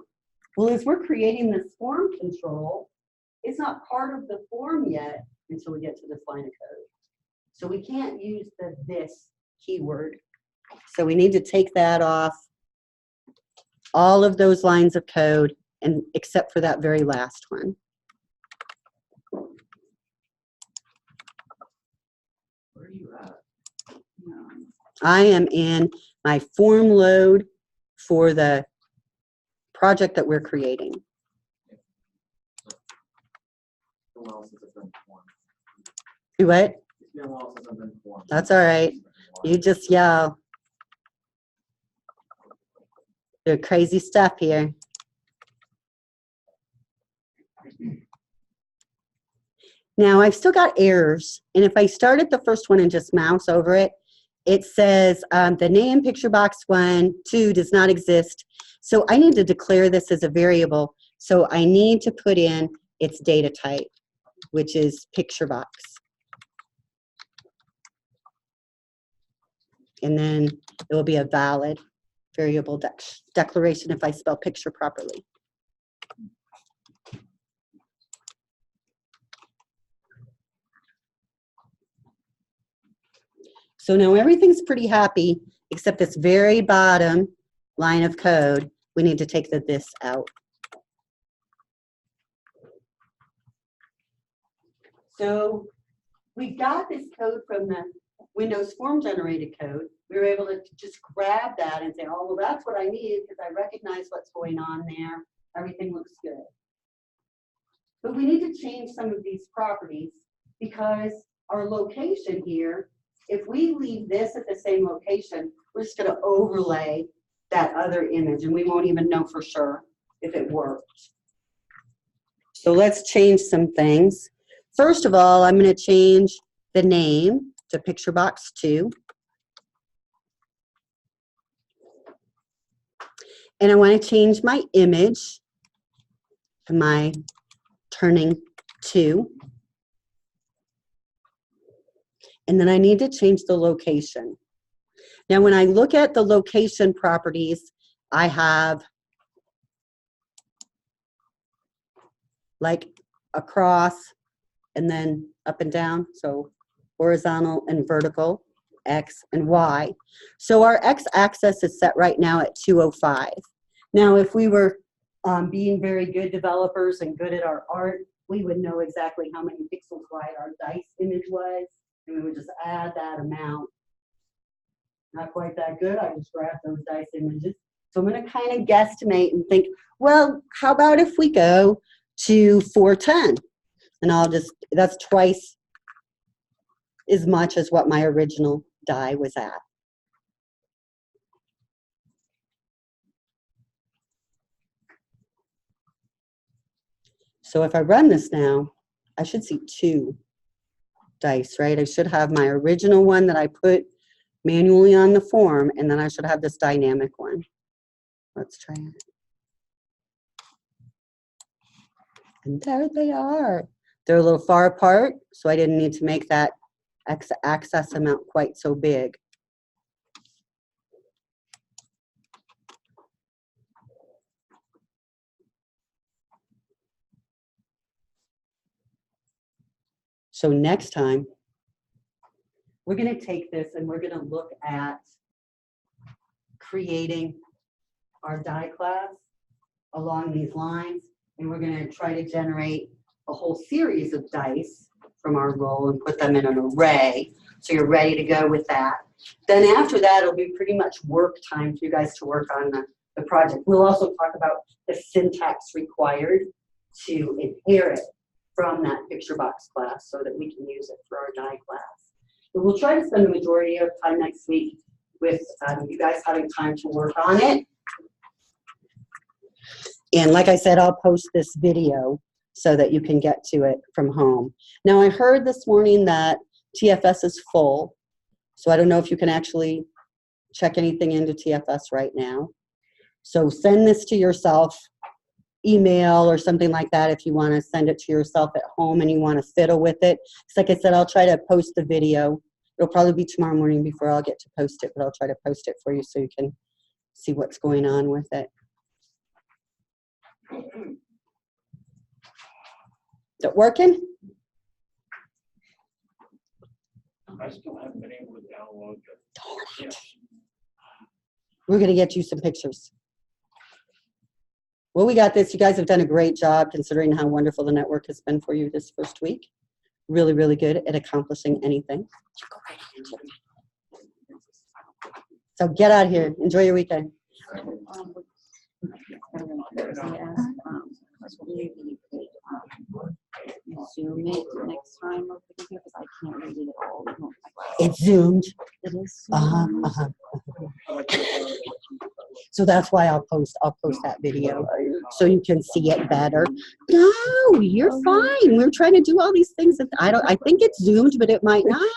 Well, as we're creating this form control, it's not part of the form yet until we get to this line of code. So we can't use the this keyword. So we need to take that off all of those lines of code, and except for that very last one. Where are you at? I am in my form load for the project that we're creating. while since I've been formed. Do what? It's been a while since I've been formed. That's all right. You just yell. Do crazy stuff here. Now I've still got errors, and if I start at the first one and just mouse over it, it says the name picture box 1, 2 does not exist. So I need to declare this as a variable. So I need to put in its data type, which is picture box. And then it will be a valid variable declaration if I spell picture properly. So now everything's pretty happy, except this very bottom line of code. We need to take the this out. So we got this code from the Windows form generated code. We were able to just grab that and say, oh, well, that's what I need because I recognize what's going on there. Everything looks good. But we need to change some of these properties because our location here, if we leave this at the same location, we're just going to overlay that other image and we won't even know for sure if it worked. So let's change some things. First of all, I'm going to change the name to picture box 2. And I want to change my image to my turning 2. And then I need to change the location. Now, when I look at the location properties, I have like across and then up and down. So horizontal and vertical, X and Y. So our X axis is set right now at 205. Now, if we were being very good developers and good at our art, we would know exactly how many pixels wide our dice image was. And we would just add that amount. Not quite that good. I just grabbed those dice images. So I'm going to kind of guesstimate and think, well, how about if we go to 410? And I'll just, that's twice as much as what my original die was at. So if I run this now, I should see 2 dice, right? I should have my original one that I put manually on the form, and then I should have this dynamic one. Let's try it. And there they are. They're a little far apart, so I didn't need to make that X-axis amount quite so big. So next time, we're going to take this and we're going to look at creating our die class along these lines. And we're going to try to generate a whole series of dice from our roll and put them in an array. So you're ready to go with that. Then after that, it'll be pretty much work time for you guys to work on the project. We'll also talk about the syntax required to inherit from that picture box class so that we can use it for our die class. But we'll try to spend the majority of time next week with you guys having time to work on it. And like I said, I'll post this video so that you can get to it from home. Now, I heard this morning that TFS is full, so I don't know if you can actually check anything into TFS right now. So send this to yourself, email or something like that if you want to send it to yourself at home and you want to fiddle with it. Like I said, I'll try to post the video. It'll probably be tomorrow morning before I'll get to post it, but I'll try to post it for you so you can see what's going on with it. Is it working? I still haven't been able to download it. Darn it. Yes. We're going to get you some pictures. Well, we got this. You guys have done a great job considering how wonderful the network has been for you this first week. Really, really good at accomplishing anything. So get out here. Enjoy your weekend. zoom it next time over the computer, because I can't read it at all. with my glasses. It's zoomed. It is. Uh-huh, zoomed. uh-huh. So that's why I'll post that video so you can see it better. No, you're fine. We're trying to do all these things that I think it's zoomed, but it might not.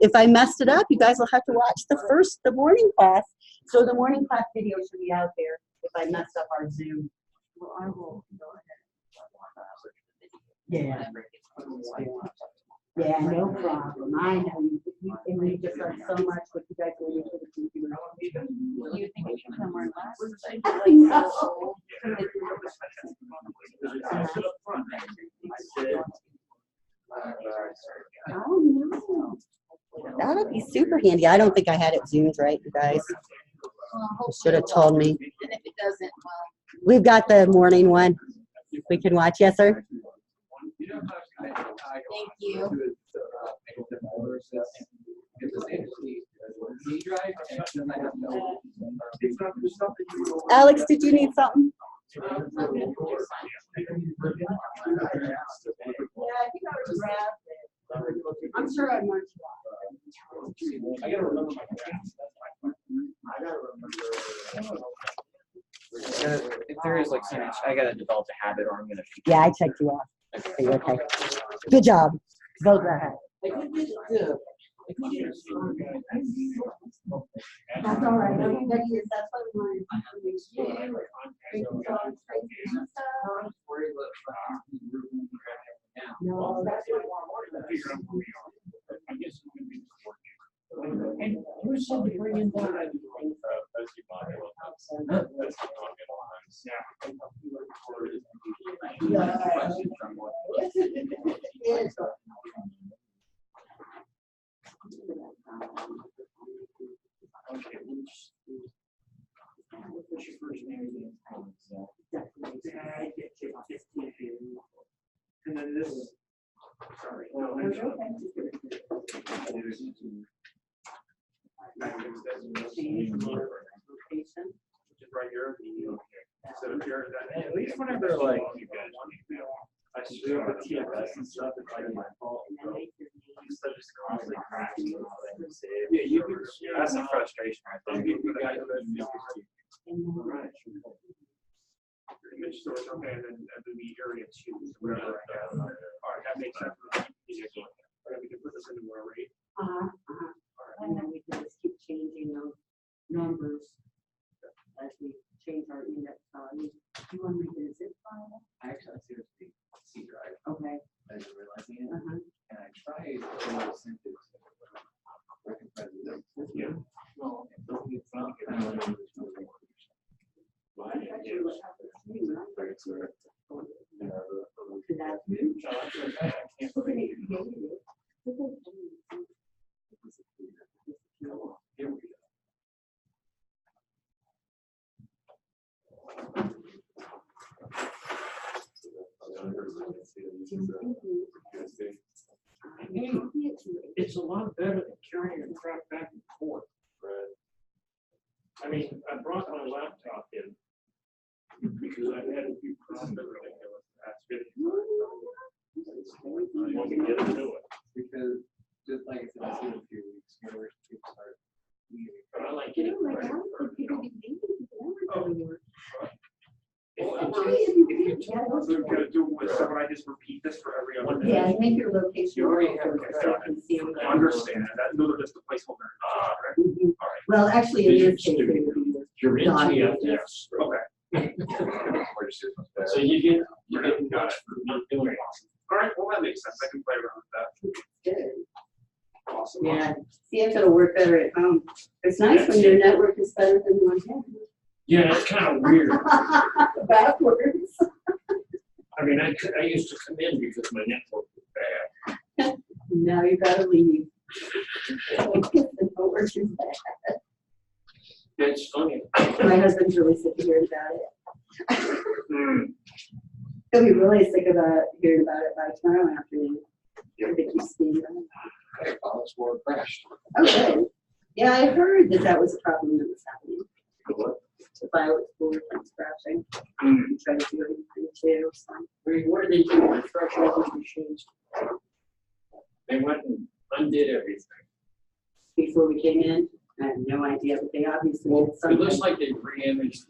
If I messed it up, you guys will have to watch the morning class. So the morning class video should be out there if I messed up our Zoom. Well, I will go ahead. Yeah. Yeah, no problem. I know and we just learned so much what you guys are doing for the computer. You think it should come more glasses? I I feel like know. so. Oh, no. That'll be super handy. I don't think I had it zoomed right, you guys. Well, hopefully Should have it will. told me. And if it doesn't, well, We've got the morning one. We can watch. Yes, sir. thank you. Alex, did you need something? Yeah, I think I already grabbed it. I'm sure I marked you off. I gotta remember my graphs. I gotta remember. If there is like some, I gotta develop a habit, or I'm gonna. Yeah, I checked you off. So you're okay. Good job. Go ahead. That's all right. Everybody is, that's what we want. No, that's what And who said to bring in that? Okay, what's your first name? And then this, sorry. Which is right here. So if you're, At least whenever like I screw up with TFS and stuff, it's like my fault. Instead of just constantly crashing. Yeah, you can. That's a frustration right I'll there. give you guys Right. Image source, okay, and then the area two, so whatever I have. All right, that makes sense. Okay, we can put this into our rate. And then we can just keep changing those numbers as we change our index values. Do you want to make it a zip file? I actually see it's the C drive, Okay. as you're realizing it, Uh-huh. and I tried to send it to working president. Yeah. No, it don't get found, kind of like it's not like- It's a lot better than carrying your crap back and forth. I mean, I brought my laptop in because I had a few problems. That's good. Want to get into it. Because just like I said, I see it in a few weeks, whenever people start leaving. But I like getting. Well, if you tell us we're gonna do with someone, I just repeat this for every other day. Yeah, make your location. You already have local so you can see it. I understand that, those are just the placeholder. Mhm. All right. Well, actually, in this case, it would be You're in Done. TFS. Okay. So you get Got much it. for not doing it. All right, well, that makes sense. I can play around with that. good. Awesome. Yeah, see if it'll work better at home. It's nice when your network is better than one Yeah, it's kind of weird. backwards. I mean, I used to come in because my network was bad. Now you gotta leave. The network is bad. It's funny. My husband's really sick of hearing about it. He'll be really sick about hearing about it by tomorrow afternoon. If it keeps being done. More crashed. Okay. Yeah, I heard that was a problem that was happening. The file was full of things crashing. Trying to do everything too, so. What did they do? Refresh all those machines? They went and undid everything. Before we came in, I had no idea, but they obviously Well, did it looks something. like they re-imaged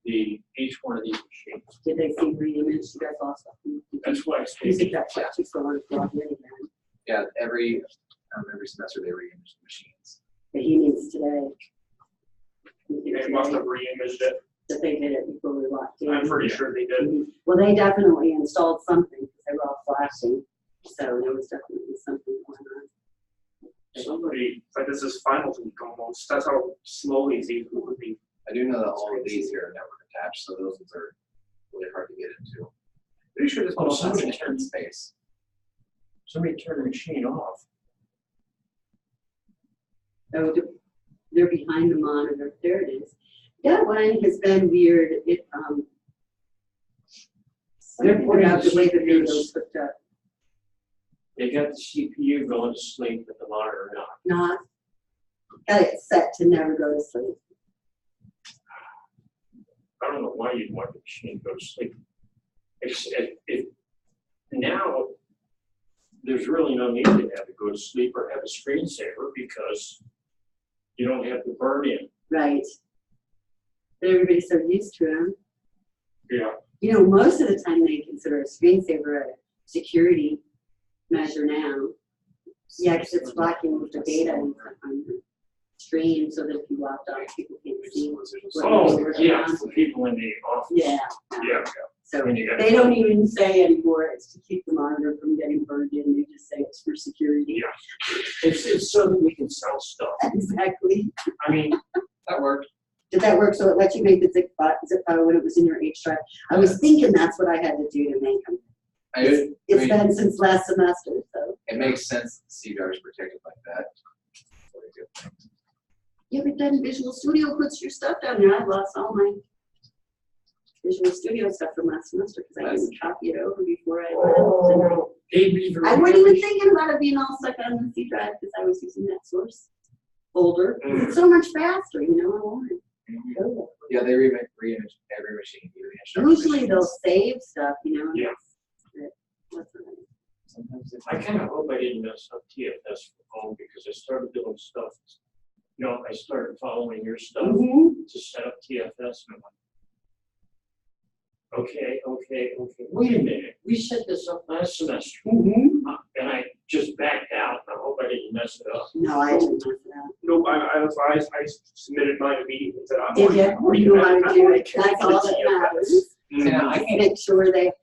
each one of these machines. Did they see re-image? You guys lost something? That's why it's You think taking. that's what she's going to log in again? Yeah, every semester they re-image the machines. But he needs today. They must have re-imaged it. That they did it before we walked in. I'm pretty sure they did. Well, they definitely installed something because they were all flashing. So there was definitely something going on. Somebody, It's like this is finals week almost. That's how slowly these are moving. I do know that all of these here are network attached, so those ones are really hard to get into. Pretty sure this Oh, was somebody That's turned- space. turned the machine off. Oh, they're behind the monitor. There it is. That one has been weird. Something putting about the way the CPUs video's hooked up. They got the CPU going to sleep, but the monitor not. Not, got it set to never go to sleep. I don't know why you'd want the machine to go to sleep. If now, there's really no need to have it go to sleep or have a screensaver because you don't have to burn in. Right. But everybody's so used to them. Yeah. You know, most of the time they consider a screensaver a security measure now. Yeah, because it's blocking the data on the stream so that if you logged on, people can't see. Oh, yeah, for people in the office. Yeah. Yeah. So When you got- they don't even say anymore it's to keep the monitor from getting burned in. They just say it's for security. Yeah. It's so that we can sell stuff. Exactly. I mean, That worked. Did that work? So it let you make the zip file when it was in your H drive? I was thinking that's what I had to do to make them. It's mean, been since last semester, so. it makes sense that the C drive is protected like that. What a good thing. Yeah, but then Visual Studio puts your stuff down there. I lost all my Visual Studio stuff from last semester because I didn't copy it over before I went. I wasn't even thinking about it being all stuck on the C drive because I was using that source folder. It's so much faster, you know, I want it. Yeah, they re-image every machine. Even the instructor Usually they'll machines. save stuff, you know. Yeah. That's what I mean. Sometimes I kind of hope I didn't mess up TFS for home because I started doing stuff. You know, I started following your stuff Mhm. to set up TFS and I'm like, okay. Wait a minute, we set this up last semester Mhm. and I just backed out. I hope I didn't mess it up. No, I didn't mess it up. Nope, that's why I submitted mine immediately. Said, I'm Did already- you? I'm already You know how connected. to I'm do already it. connected That's to all that TFS. matters. Yeah, I Just can't. make sure they have,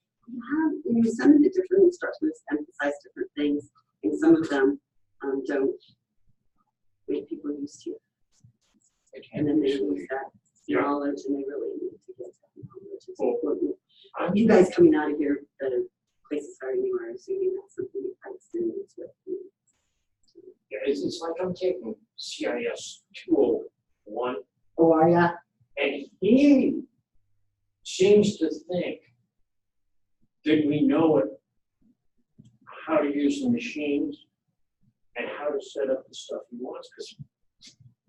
you know, some of the different instructors emphasize different things, and some of them don't make people used to it. I And can't then they usually. lose that Yeah. knowledge, and they really need to get that knowledge. It's Well, important. I'm You guys coming out of here, the places hiring you are assuming that's something you've had experience with. Yeah, it's like I'm taking CIS 201, Oh, are ya? and he seems to think that we know how to use the machines and how to set up the stuff he wants, because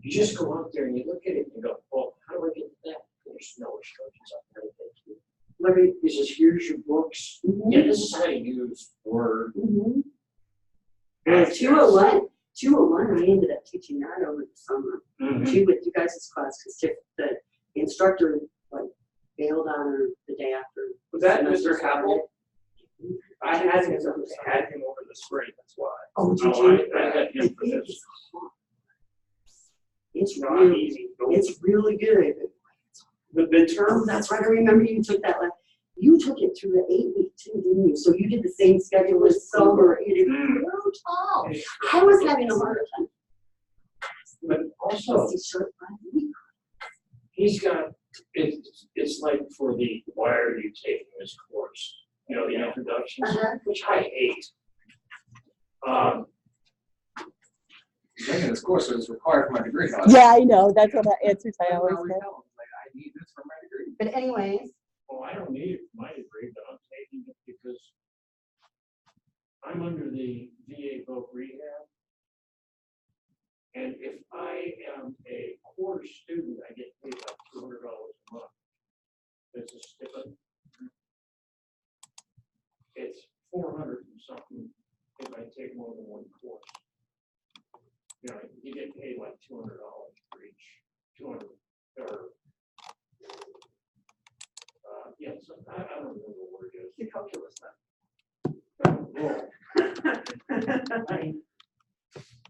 you just go out there and you look at it and you go, well, how do I get to that? There's no instructions on how to get to it. What are you? He says, here's your books. Yeah, this is how to use Word. Mhm. Well, 201, I ended up teaching that over the summer. Mhm. She with you guys' class because the instructor like bailed on her the day after. Was that semester Mr. Happel? started. I had him over the spring, that's why. Oh, did Oh, you? I had him for this. It's Not really, easy. Nope. it's really good. The midterm, Oh, that's right. I remember you took that like you took it through the 8-week too, didn't you? So you did the same schedule as summer. You did brutal. I was having a hard time. But also, It's short 5 weeks. he's got, it's like for the, why are you taking this course? You know, the introductions, which I hate. Taking this course was required for my degree. Yeah, I know. That's what the answers I I always always get. tell them, like, I need this for my degree. But anyways, Well, I don't need it for my degree, but I'm taking it because I'm under the VA voc rehab. And if I am a core student, I get paid like $200 a month. It's a stipend. don't know the word is. The calculus Well,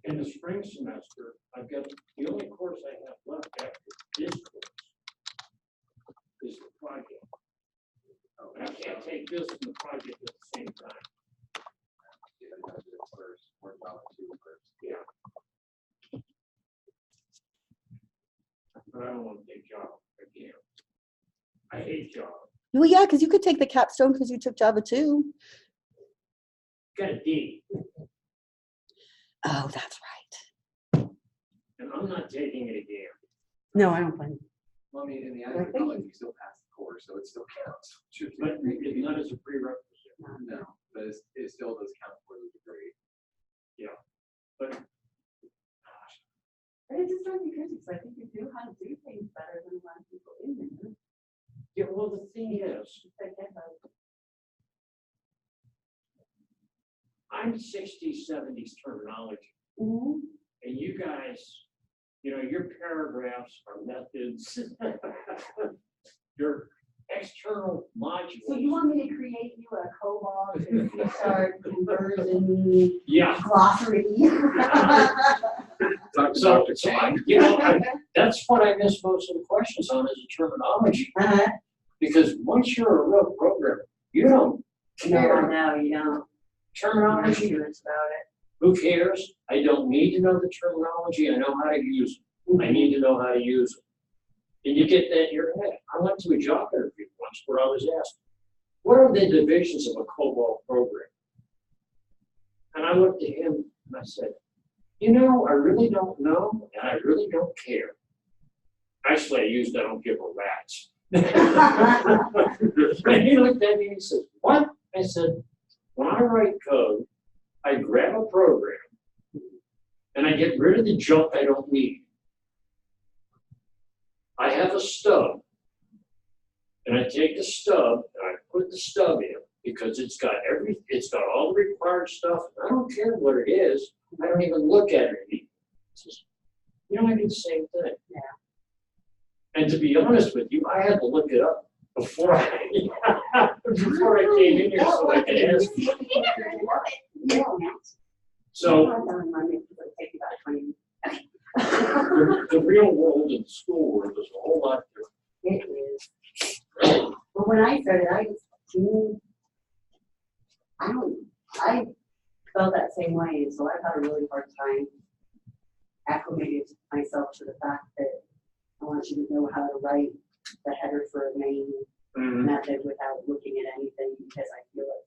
in the spring semester, I've got, the only course I have left after this course is the project. And I can't take this and the project at the same time. Yeah. But I don't want to take Java again. I hate Java. Well, yeah, because you could take the capstone because you took Java too. Got a D, Oh, that's right. and I'm not taking it again. No, I don't blame you. Well, I mean, in the eyes of the public, you still pass the course, so it still counts. But it's not as a prerequisite. No, but it still does count for the degree. But But it just drives me crazy, because I think you do how to do things better than a lot of people in there. yeah, well, the thing is, It's like, I'm 60s, 70s terminology, Mhm. and you guys, you know, your paragraphs are methods. Your external modules. So you want me to create you a COBOL and flowchart conversion Yeah. glossary? So you know, that's what I miss most of the questions on is the terminology. Uh-huh. Because once you're a real programmer, you don't No, care. no, you don't. I'm Terminology, curious about it. who cares? I don't need to know the terminology. I know how to use it. I need to know how to use it. And you get that in your head. I went to a job interview once where I was asked, what are the divisions of a COBOL program? And I looked at him and I said, you know, I really don't know, and I really don't care. Actually, I used I don't give a rat's. And he looked at me and he said, what? I said, when I write code, I grab a program and I get rid of the junk I don't need. I have a stub, and I take the stub and I put the stub in because it's got all the required stuff. I don't care what it is. I don't even look at it. You know, I do the same thing. Yeah. And to be honest with you, I had to look it up before I came in here so I could ask. Yeah. So I'm done, I'm gonna take about 20 minutes. the real world and the school world is a whole lot different. It is. But when I started, I felt that same way, and so I've had a really hard time acclimating myself to the fact that I want you to know how to write the header for a main method without looking at anything, because I feel like,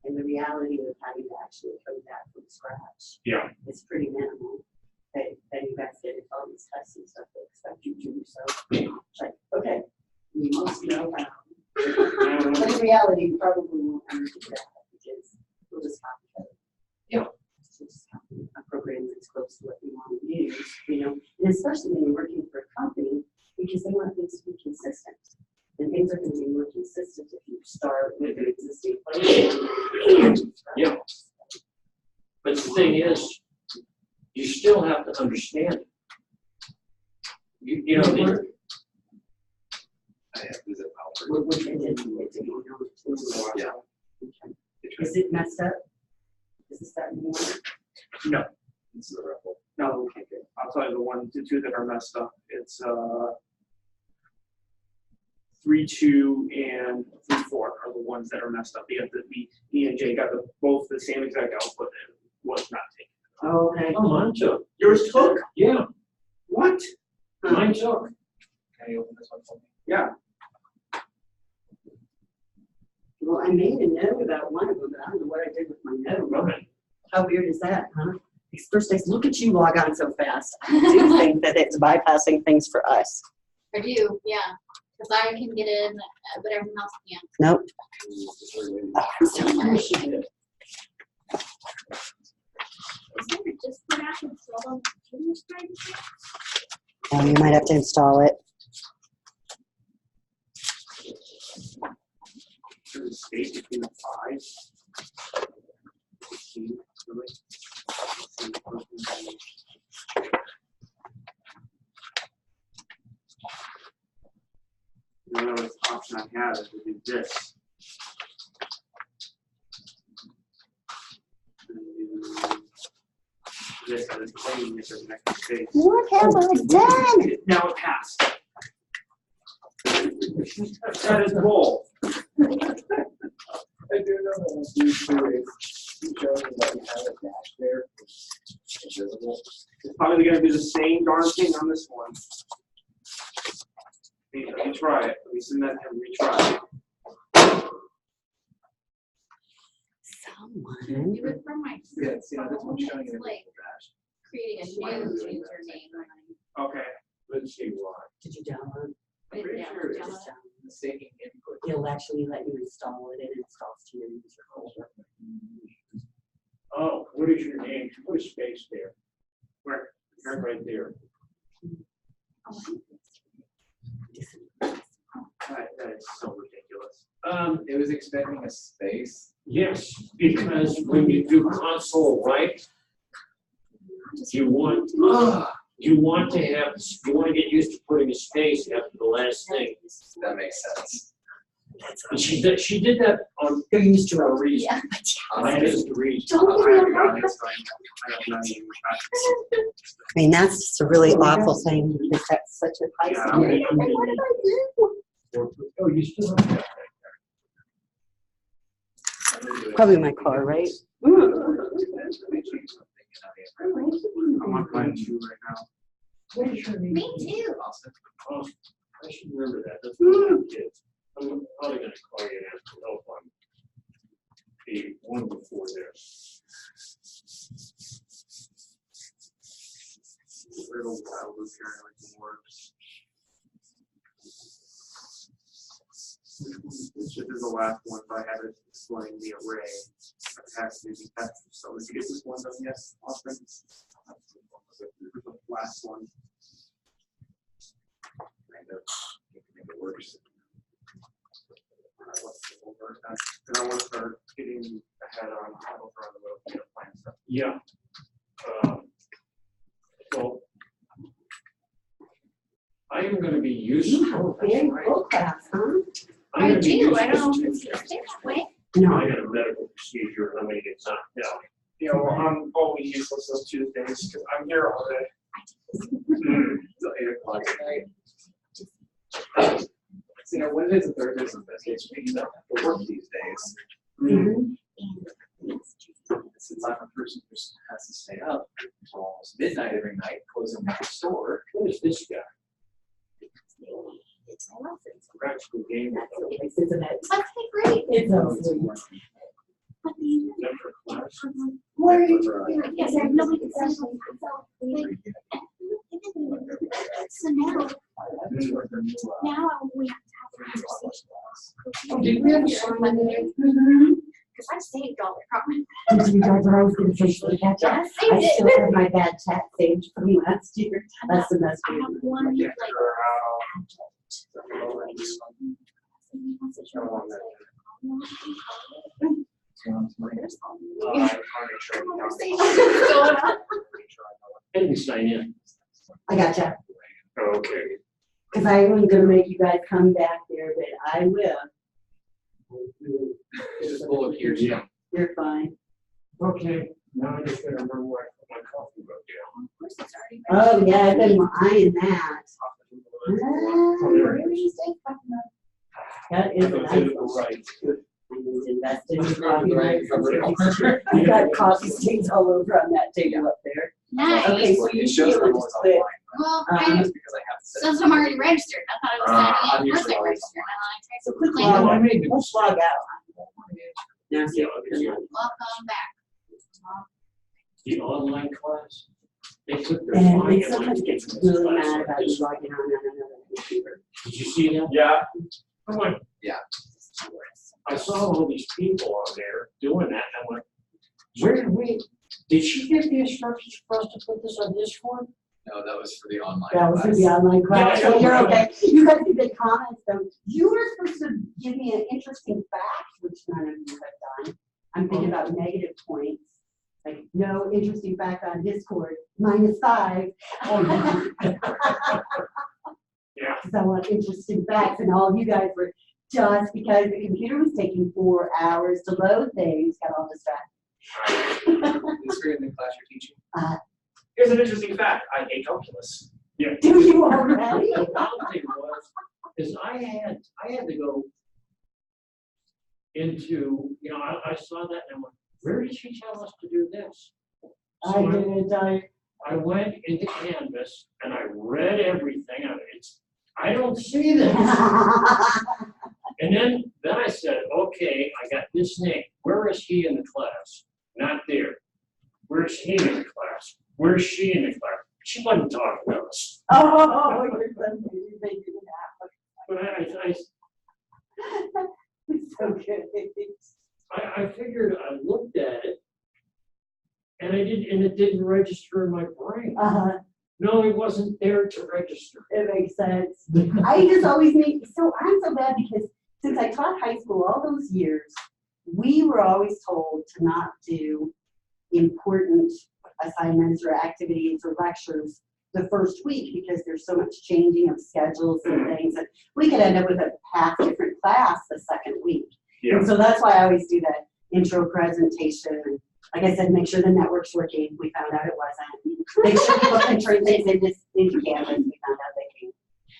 and the reality of having to actually code that from scratch Yeah. is pretty minimal. That you guys did all these tests and stuff they expect you to, so it's like, okay, you must know how. But in reality, you probably won't ever do that because we'll just copy code. Yeah. So just copy a program that's close to what you want to use, you know, and especially when you're working for a company, because they want things to be consistent. And things are going to be more consistent if you start with an existing program. Yeah. But the thing is, you still have to understand it. You know, I have to visit Alfred. Which I did. Yeah. Is it messed up? Is this that new one? No, This is the rebel. no, okay, good. I'll tell you the two that are messed up. It's 3.2 and 3.4 are the ones that are messed up. E and J got both the same exact output and was not taken. Oh, okay. oh, mine took. Yours took? Yeah, What? mine took. Can you open this one for me? Yeah. Well, I made a note about one of them, but I don't know what I did with my note. Right. How weird is that, huh? Because first I said, look at you log on so fast. I do think that it's bypassing things for us. I do, yeah, because I can get in, but everyone else can't. Nope. Oh, I'm so sorry. Isn't it just put out and install on computers, right? Oh, you might have to install it. There's a space between the 5. The other option I have is to do this. And do this as a claim if there's an extra space. What have I done? Now it passed. That is goal. I do know that when you show me that you have a dash there, it's invisible. It's probably gonna do the same darn thing on this one. Let me try it. Let me send that and retry it. Someone. Do it from my. Yeah, see, now this one's showing It's it. like creating a new username. Okay. Let's see why. Did you download? I'm pretty Yeah, sure it's download. just mistaking input. It'll actually let you install it and it installs to your user folder. Oh, what is your name? Put a space there. Where? Right there. That is so ridiculous. It was expecting a space. Yes, because when you do console right, you want to get used to putting a space after the last thing. That makes sense. And she did that on, they're used to a reason. Yeah. That is the reason. Don't I haven't gotten this going. I have not even I mean, that's just a really awful thing because that's such a high Yeah, standard. What did I do? Oh, you still have that. Probably my car, right? I'm on line 2 right now. What is your name? Me too. Austin. Oh, I should remember that. That's what I have kids. I'm probably gonna call you and ask for help on the one before there. Little while loop here and everything works. This is the last one, so I have it displaying the array. It has to be tested. So if you get this one done, yes, Austin. This is the last one. Kind of, make it works. And I want to start getting ahead on the road, plan stuff. Yeah. Well, I am gonna be useful. Very cool class, huh? I'm I gonna be do. I useful don't to know you. if it's that way. No. I got a medical procedure and I'm gonna get knocked out. You know, I'm always useless those Tuesdays because I'm here all day. Till 8 o'clock at night. You know, Wednesdays and Thursdays and Thursdays, we don't have to work these days. Mhm. Since I'm a person who has to stay up until almost midnight every night, closing my store. What is this guy? It's my lessons. Practical game. That's the place, isn't it? That's great. It's No, so it's sweet. more. But the That for class? Where are you? Yes, I have nobody to say. So now we have to have a conversation. Did we have a show Monday? Because I saved all the comments. Did you guys, I was gonna say, should we catch up? I I saved still it. have my bad chat saved from last year. That's the best. I have one like adult. Conversation going on. I didn't sign in. I gotcha. Okay. Cause I wasn't gonna make you guys come back there, but I will. Just pull up here. Yeah. You're fine. Okay, now I just gotta remember where I put my coffee mug down. Of course it's already. Oh, yeah, I've been eyeing that. That is a nice one. Right. Invest in your coffee mugs. I got coffee stains all over on that table up there. Nice. Okay, so It you shows feel them it what's just quit. online. Well, Just because I have to set. since I'm already registered, I thought it was I'm signing in. Of usually course I always registered. So I quick claim log, I made the let's log out. Now see. Welcome back. The online class, they took their And fine it and sometimes like, gets this really class mad like about this. you logging on another computer. Did you see that? Yeah. I'm like, I saw all these people on there doing that, and I'm like, where did she give the instructions for us to put this on Discord? No, that was for the online. That was gonna be class. online class, Yeah, so you're yeah. okay. You guys can make comments though. You were supposed to give me an interesting fact, which none of you have done. I'm thinking about negative points. Like, no interesting fact on Discord, -5. Yeah. because I want interesting facts, and all of you guys were just because the computer was taking 4 hours to load things, got all distracted. Is there in the class you're teaching? Here's an interesting fact. I hate calculus. Yeah. Do you already? The other thing was, is I had to go into, I saw that and I went, where did she tell us to do this? So I didn't. I went into Canvas and I read everything. I don't see this. And then I said, okay, I got this name. Where is he in the class? Not there. Where's he in the class? Where's she in the class? She wasn't talking about us. Oh, you're funny. You made me laugh. But It's so good. I figured, I looked at it and it didn't register in my brain. No, it wasn't there to register. It makes sense. I just always I'm so bad because since I taught high school all those years, we were always told to not do important assignments or activities or lectures the first week because there's so much changing of schedules and things, and we could end up with a half different class the second week. Yeah. And so that's why I always do that intro presentation. And like I said, make sure the network's working. We found out it wasn't. Make sure people can turn things into Canvas. We found out they can.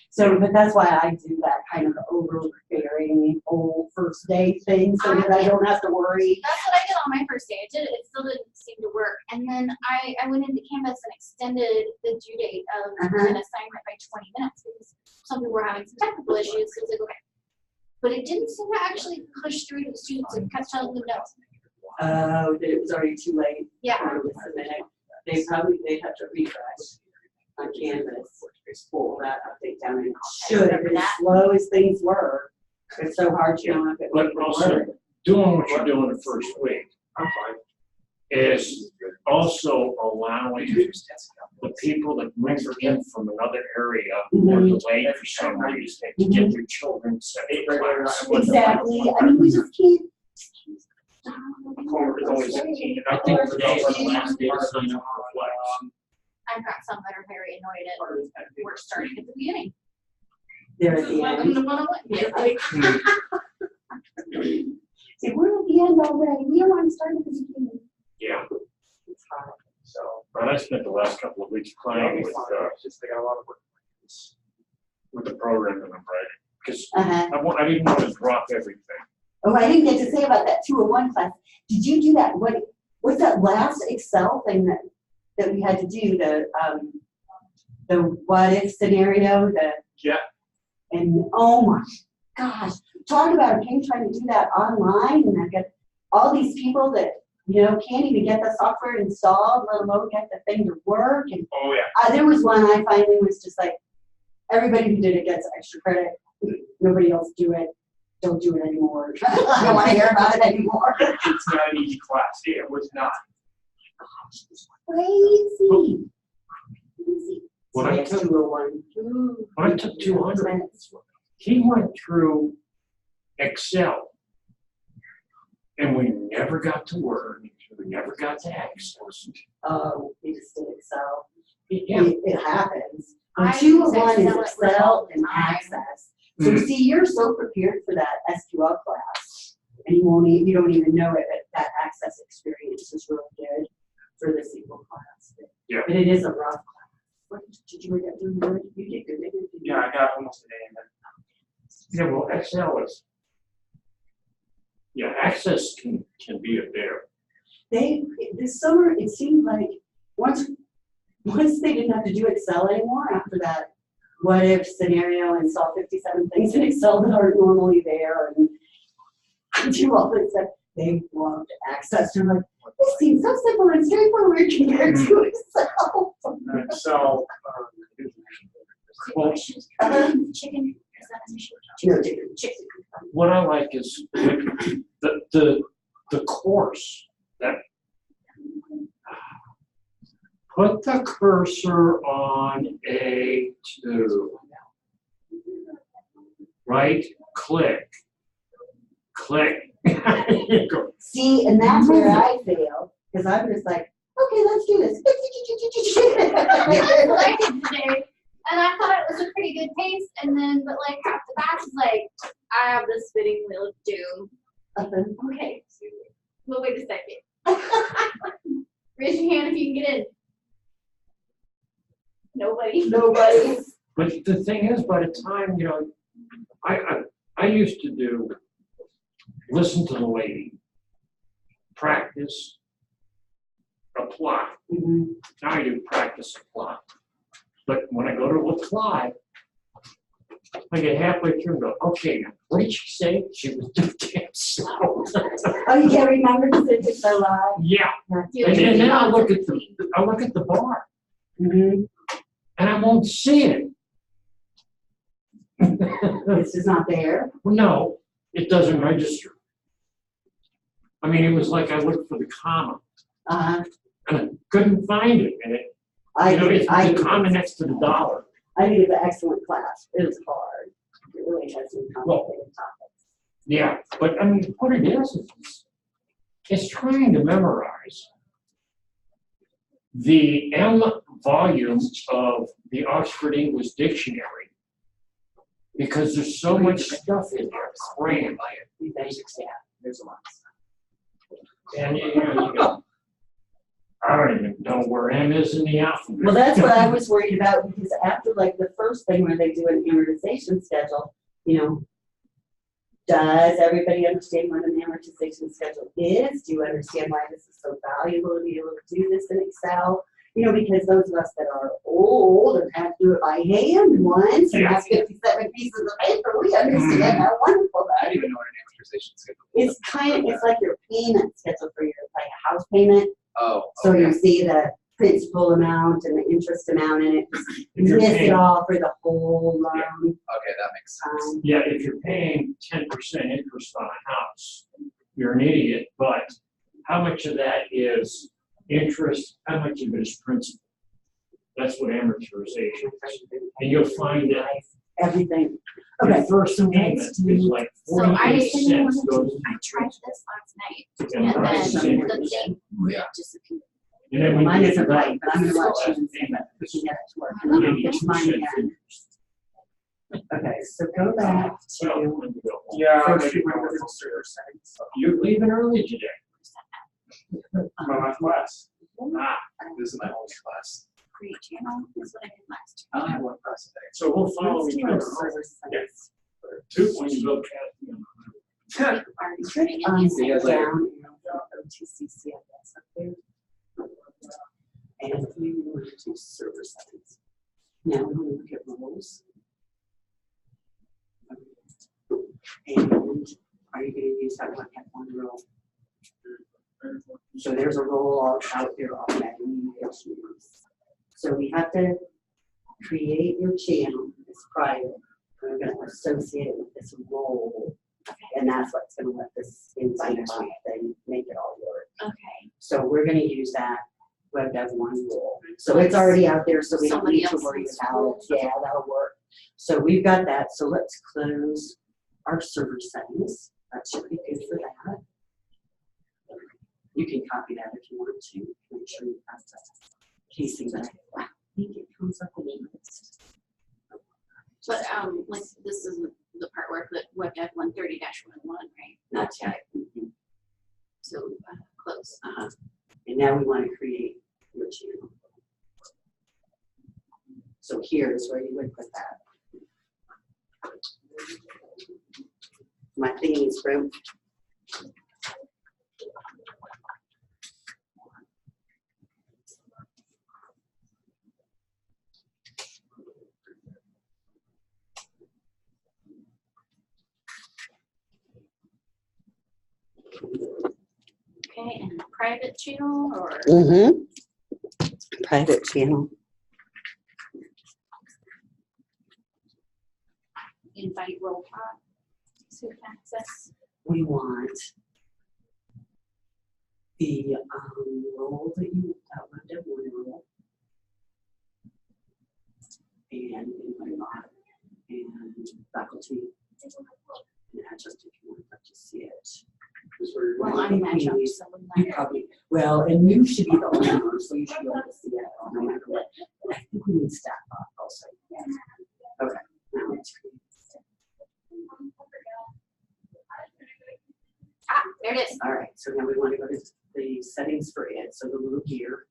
So, but that's why I do that kind of overbearing whole first day thing so that I don't have to worry. That's what I did on my first day. It still didn't seem to work. And then I went into Canvas and extended the due date of an assignment by 20 minutes because some people were having some technical issues. So it was like, okay. But it didn't seem to actually push through to the students and kept telling them no. Oh, that it was already too late. Yeah. They'd have to refresh on Canvas, pull that update down, and should, as slow as things were, it's so hard to know if it But would also, work. doing what you're doing the first week I'm fine. is also allowing the people that bring in from another area or delayed for some reason to get their children set in class. Exactly, I mean, we just can't. It's always 18, and I think today is the last day to sign up for Flex. I've got some that are very annoyed at work starting at the beginning. There at This is the why I'm end. the one I want. See, we're at the end already, we don't want to start at the beginning. Yeah, It's hard. So. but I spent the last couple of weeks playing with Just they got a lot of work. the program that I'm writing, because Uh-huh. I didn't want to drop everything. Oh, I didn't get to say about that 201 class. Did you do that? What's that last Excel thing that we had to do? The what if scenario? Yeah. And oh my gosh, talk about a pain trying to do that online, and I've got all these people that can't even get the software installed, let alone get the thing to work. And Oh, yeah. there was one I finally was just like, everybody who did it gets extra credit. Nobody else do it. Don't do it anymore. I don't want to hear about it anymore. It's not an easy class. It was not. Crazy. Crazy. When I Next took- 201. When I took 200, he went through Excel, and we never got to Word. We never got to Access. Oh, we just did Excel. Yeah. It happens. I 201 is use Excel at work Excel all the and time. Access. So see, you're so prepared for that SQL class, and you don't even know it. But that Access experience is really good for the SQL class. Yeah. But it is a rough class. What did you get through good? You did good, didn't you? Yeah, I got almost an A in there. Yeah, well, Excel is, Access can be a bear. This summer, it seemed like once they didn't have to do Excel anymore after that what if scenario and solve 57 things in Excel that aren't normally there and do all this stuff, they loved Access. They're like, this seems so simple and straightforward compared to Excel. So, Well, Chicken, is that an issue? No, different chicken. what I like is the course that put the cursor on A2, right click, go. See, and that's where I fail, because I'm just like, okay, let's do this. That's what I did today, and I thought it was a pretty good pace, and then, but like half the batch is like, I have the spinning wheel of doom. Okay, well, wait a second. Raise your hand if you can get in. Nobody. Nobody. But the thing is, by the time, I used to do, listen to the lady, practice, apply. Mhm. Now I do practice, apply. But when I go to apply, I get halfway through and go, okay, what did she say? She was too damn slow. Oh, you can't remember because it took so long? Yeah, You and then I know, look at the bar, Mhm. and I won't see it. It's just not there. No, it doesn't register. I mean, it was like I looked for the comma, Uh, and I couldn't find it, and it, I it's think the comma next to the dollar. I think it's an excellent class. It was hard. It really has some complicated topics. Yeah, but I mean, what it is it's trying to memorize the M volume of the Oxford English Dictionary, because there's so much stuff in there crammed. There's a lot of stuff. And you go, I don't even know where M is in the alphabet. Well, that's what I was worried about, because after like the first thing where they do an amortization schedule, does everybody understand what an amortization schedule is? Do you understand why this is so valuable to be able to do this in Excel? Because those of us that are old and have to do it by hand once and have 57 pieces of paper, we understand how wonderful I that don't is. even know what an amortization schedule is. It's like your payment schedule for your like a house payment. Oh, So okay. you see the principal amount and the interest amount in it. If you're Miss it paying- all for the whole loan. Okay, that makes sense. Yeah, if you're paying 10% interest on a house, you're an idiot, but how much of that is interest, how much of it is principal? That's what amortization is. And you'll find that Everything. your Okay. first so payment let's is do- like So I 48 cents goes to I tried this last night, and and price is then the interest. thing Yeah. disappeared. And then when Mine you isn't get right, but I'm gonna let that you see payment, if we can get it to work. Mhm. And then 88% it's mine again. Okay, so go back So, to. when you go home, Yeah, First maybe you want more to from do server settings. you're leaving early today. My last class. Ah, This is my only class. Create channel is what I did last I only have one class today. so we'll follow Let's each do our other. server settings. Two, when you go casting. year. Already turning it Um, in. See you guys later. down, OTCCFS up there. And we want to do server settings. Now we're going to look at roles. And are you going to use that one at one role? So there's a role out there already. So we have to create your channel. It's private. We're going to associate it with this role. And that's what's going to let this invite thing make it all work. Okay. So we're going to use that web dev one role. So it's already out there, so we don't Somebody need to else's worry role. about, yeah, that'll work. So we've got that. So let's close our server settings. That should be good for that. You can copy that if you want to. Make sure you have the casing that I think it comes up in the list. But, like, this is the part where I put web dev 130-11, right? Not yet. So, close. And now we want to create your channel. So here's where you would put that. My thingy is broke. Okay, and private channel or? Private channel. Invite role pod, so you can access. We want the role that you web dev one role. And invite mod and faculty. Yeah, just if you want to see it. This where you're Well, going. I imagine someone You like. probably, well, and you should be the owner, so you should be able to see it no matter what. I think we need staff off also. Okay. There it is. All right, so now we want to go to the settings for it, so the little gear.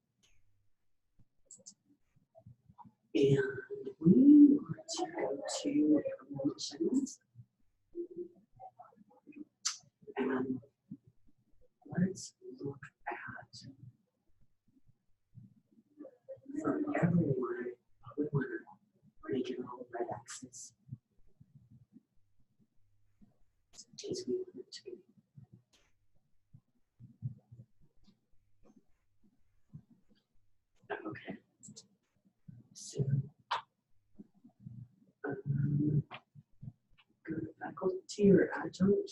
And we want to go to promotions. And let's look at, for everyone, we want to make it all red axis. Because we want it to be. Okay. So, go to faculty or adjunct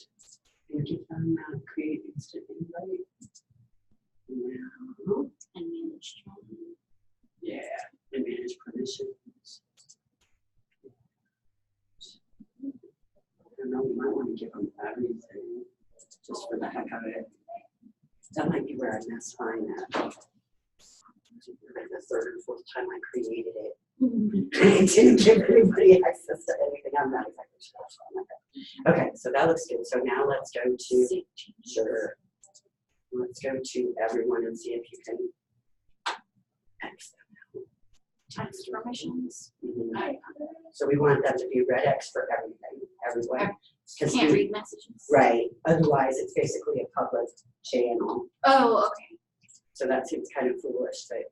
and give them create instant invite. Now, And manage. yeah, and manage permissions. I don't know, we might want to give them everything just for the heck of it. That might be where I messed mine at. The third or fourth time I created it. I didn't give anybody access to anything. I'm not exactly sure. Okay, so that looks good. So now let's go to, sure. Let's go to everyone and see if you can X them out. Text permissions. So we want them to be red X for everything, everyone. Can't read messages. Right, otherwise it's basically a public channel. Oh, okay. So that seems kind of foolish, but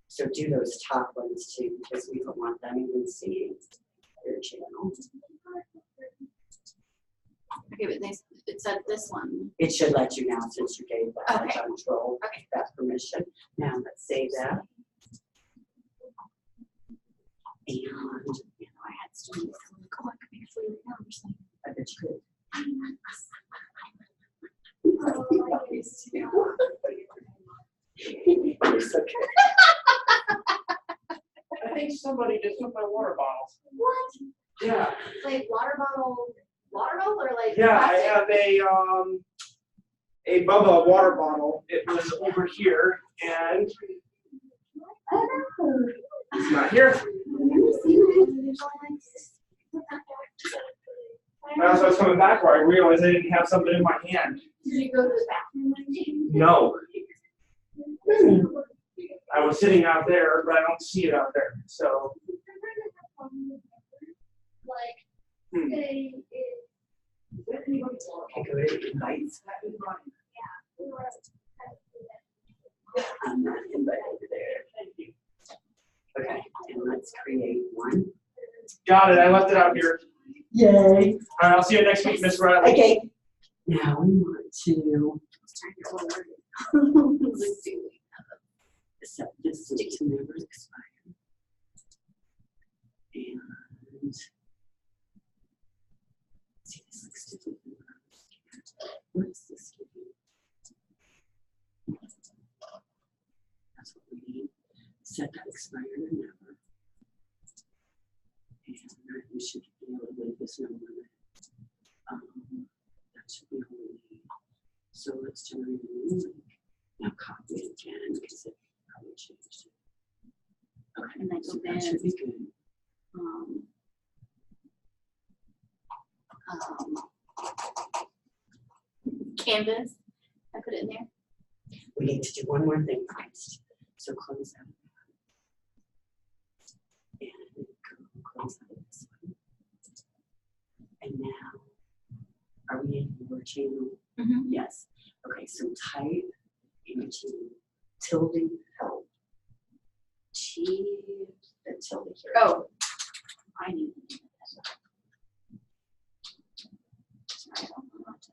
so do those top ones too, because we don't want them even seeing your channel. Okay, but it said this one. It should let you now since you gave that Okay. control, Okay. that permission. Now let's save that. And You know, I had students come like, oh, I could make a free numbers. I bet you could. It's okay. I think somebody just took my water bottle. What? Yeah. Like water bottle or like? Yeah, I plastic? have a Bubba water bottle. It was over here and it's not here. And as I was coming back, where I realized I didn't have something in my hand. Did you go to the bathroom? No. I was sitting out there, but I don't see it out there. So. Hmm. Okay, go to invites. I'm not invited there. Okay, and let's create one. Got it. I left it out here. Yay. All right. I'll see you next week, Miss Riley. Okay. Now we want to set this to never expire. And see, this looks different. What is this giving? That's what we need. Set that expire to never. And you should be able to leave this no limit. That should be all we need. So let's generate a new link. Now copy it again because it probably changed it. Okay, And then so open. that should be good. Canvas. I put it in there. We need to do one more thing first. So close out. And close out this one. And now, are we in your channel? Mm-hmm. Yes. Okay, so type into tilde help. T and tilde here. Oh, I need to do that. Sorry, I don't know how to do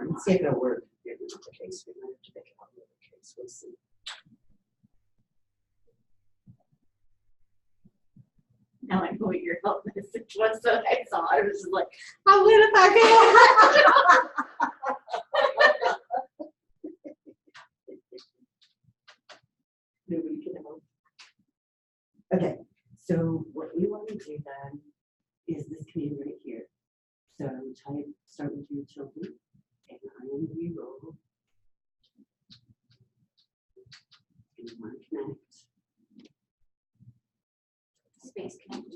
it. Let's see if it'll work. If it's not the case, we might have to make it all lowercase. We'll see. Now I know what your help message was, so I saw it. I was just like, I would if I could. Nobody can help. Okay, so what we want to do then is this command right here. So type, start with your tilde, and INV roll. And you want to connect. Space connect.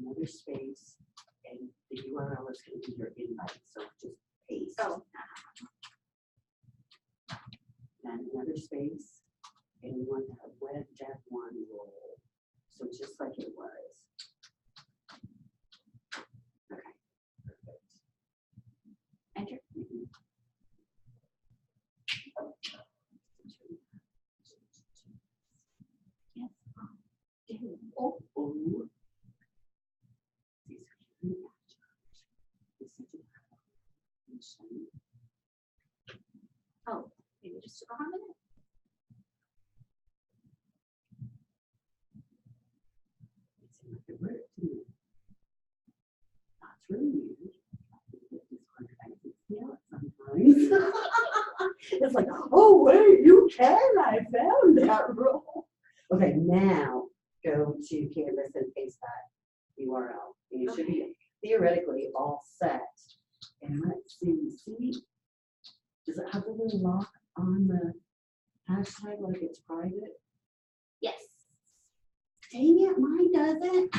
Another space, and the URL is going to be your invite, so just paste. Oh, Then another space, and you want that web dev one role. So just like it was. Okay, perfect. enter. Yes. Oh, oh. Oh, maybe just took a hot minute. It worked, didn't it? That's really weird. Sometimes. It's like, oh wait, you can, I found that role. Okay, now go to Canvas and paste that URL. And you should be theoretically all set. And let's see, does it have a little lock on the hashtag like it's private? Yes. Dang it, mine doesn't.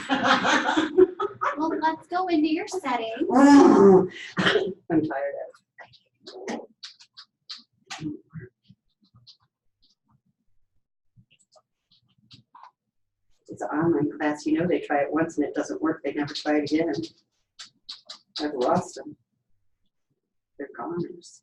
Well, let's go into your settings. I'm tired of it. It's an online class, you know, they try it once and it doesn't work, they never try it again. I've lost them. They're goners.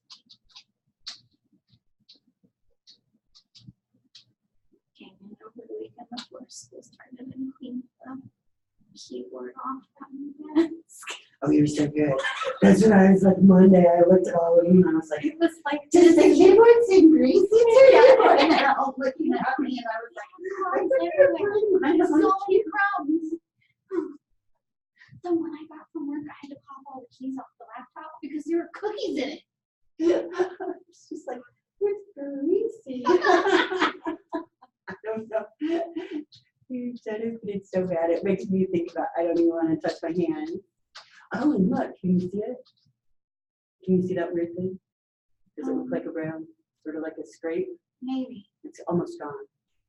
Came in over the weekend before school started and cleaned the keyboard off that desk. Oh, you're so good. That's when I was like Monday, I looked at all of them and I was like, It was like, does the keyboard seem greasy to you? Yeah. And they're all looking at me and I was like, crumbs I everywhere. So don't many crumbs. So when I got from work, I had to pop all the keys off the laptop because there were cookies in it. It's just like, it's greasy. I don't know. You said it, but it's so bad. It makes me think about, I don't even want to touch my hand. Oh, and look, can you see it? Can you see that weird thing? Does it look like a brown, sort of like a scrape? Maybe. It's almost gone.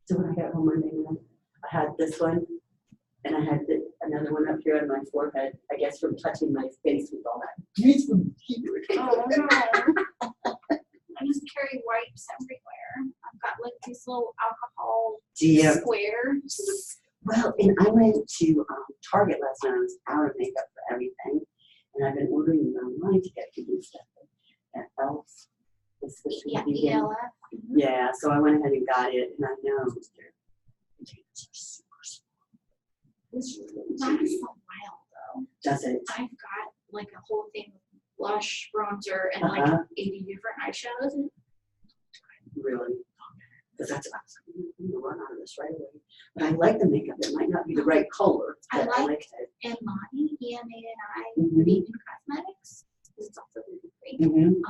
So when I got home Monday night, I had this one, and I had another one up here on my forehead, I guess from touching my face with all that grease from the keyboard. Oh no. I just carry wipes everywhere. I've got like these little alcohol squares. Well, and I went to Target last night. I was out of makeup for everything, and I've been ordering them online to get to do stuff. That elf was supposed to Yeah, be vegan. ELF. Yeah, so I went ahead and got it, and I know their containers are super small. It's really That's cheap. so wild though. Does it? I've got like a whole thing with blush, bronzer, and like 80 different eyeshadows. And Really? Because that's what I was going to run out of this right away. But I like the makeup. It might not be the right color, I but I like like it. Emani, E-M-A-N-I, Mhm. Vegan Cosmetics. It's also really great. Mhm.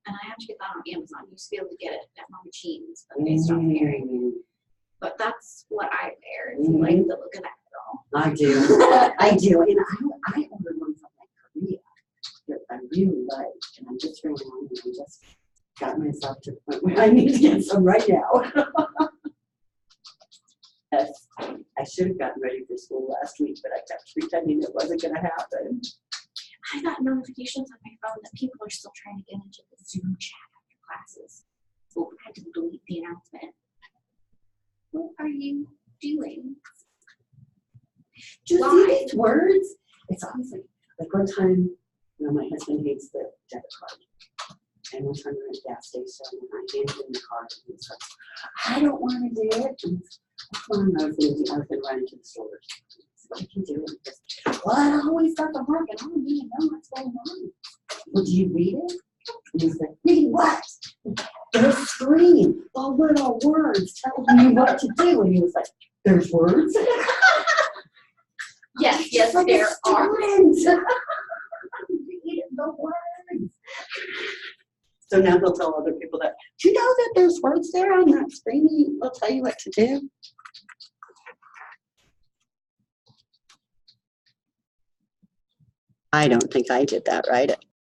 And I have to get that on Amazon. You used to be able to get it at Mama Jean's, but they stopped carrying it. Mm. But that's what I wear. If you like the look of that girl. I do. I do. And I ordered one from like Korea that I really like. And I just ran on and I just got myself to the point where I need to get some right now. Yes. I should have gotten ready for school last week, but I kept pretending it wasn't going to happen. I got notifications on my phone that people are still trying to get into the Zoom chat after classes. So I had to delete the announcement. What are you doing? Do you Why? see these words? It's always like one time, you know, my husband hates the debit card. And one time we were at a gas station and I handed him the card and he was like, I don't want to do it. And come on, I was going to run into the stores. What did you do? And well, I always got the mark and I don't even know what's going on. Well, do you read it? And he said, read what? The screen, the little words telling you what to do. And he was like, there's words? Yes, yes, Like there a are. student. Read the words. So now they'll tell other people that, do you know that there's words there on that screen? They'll tell you what to do. I don't think I did that right.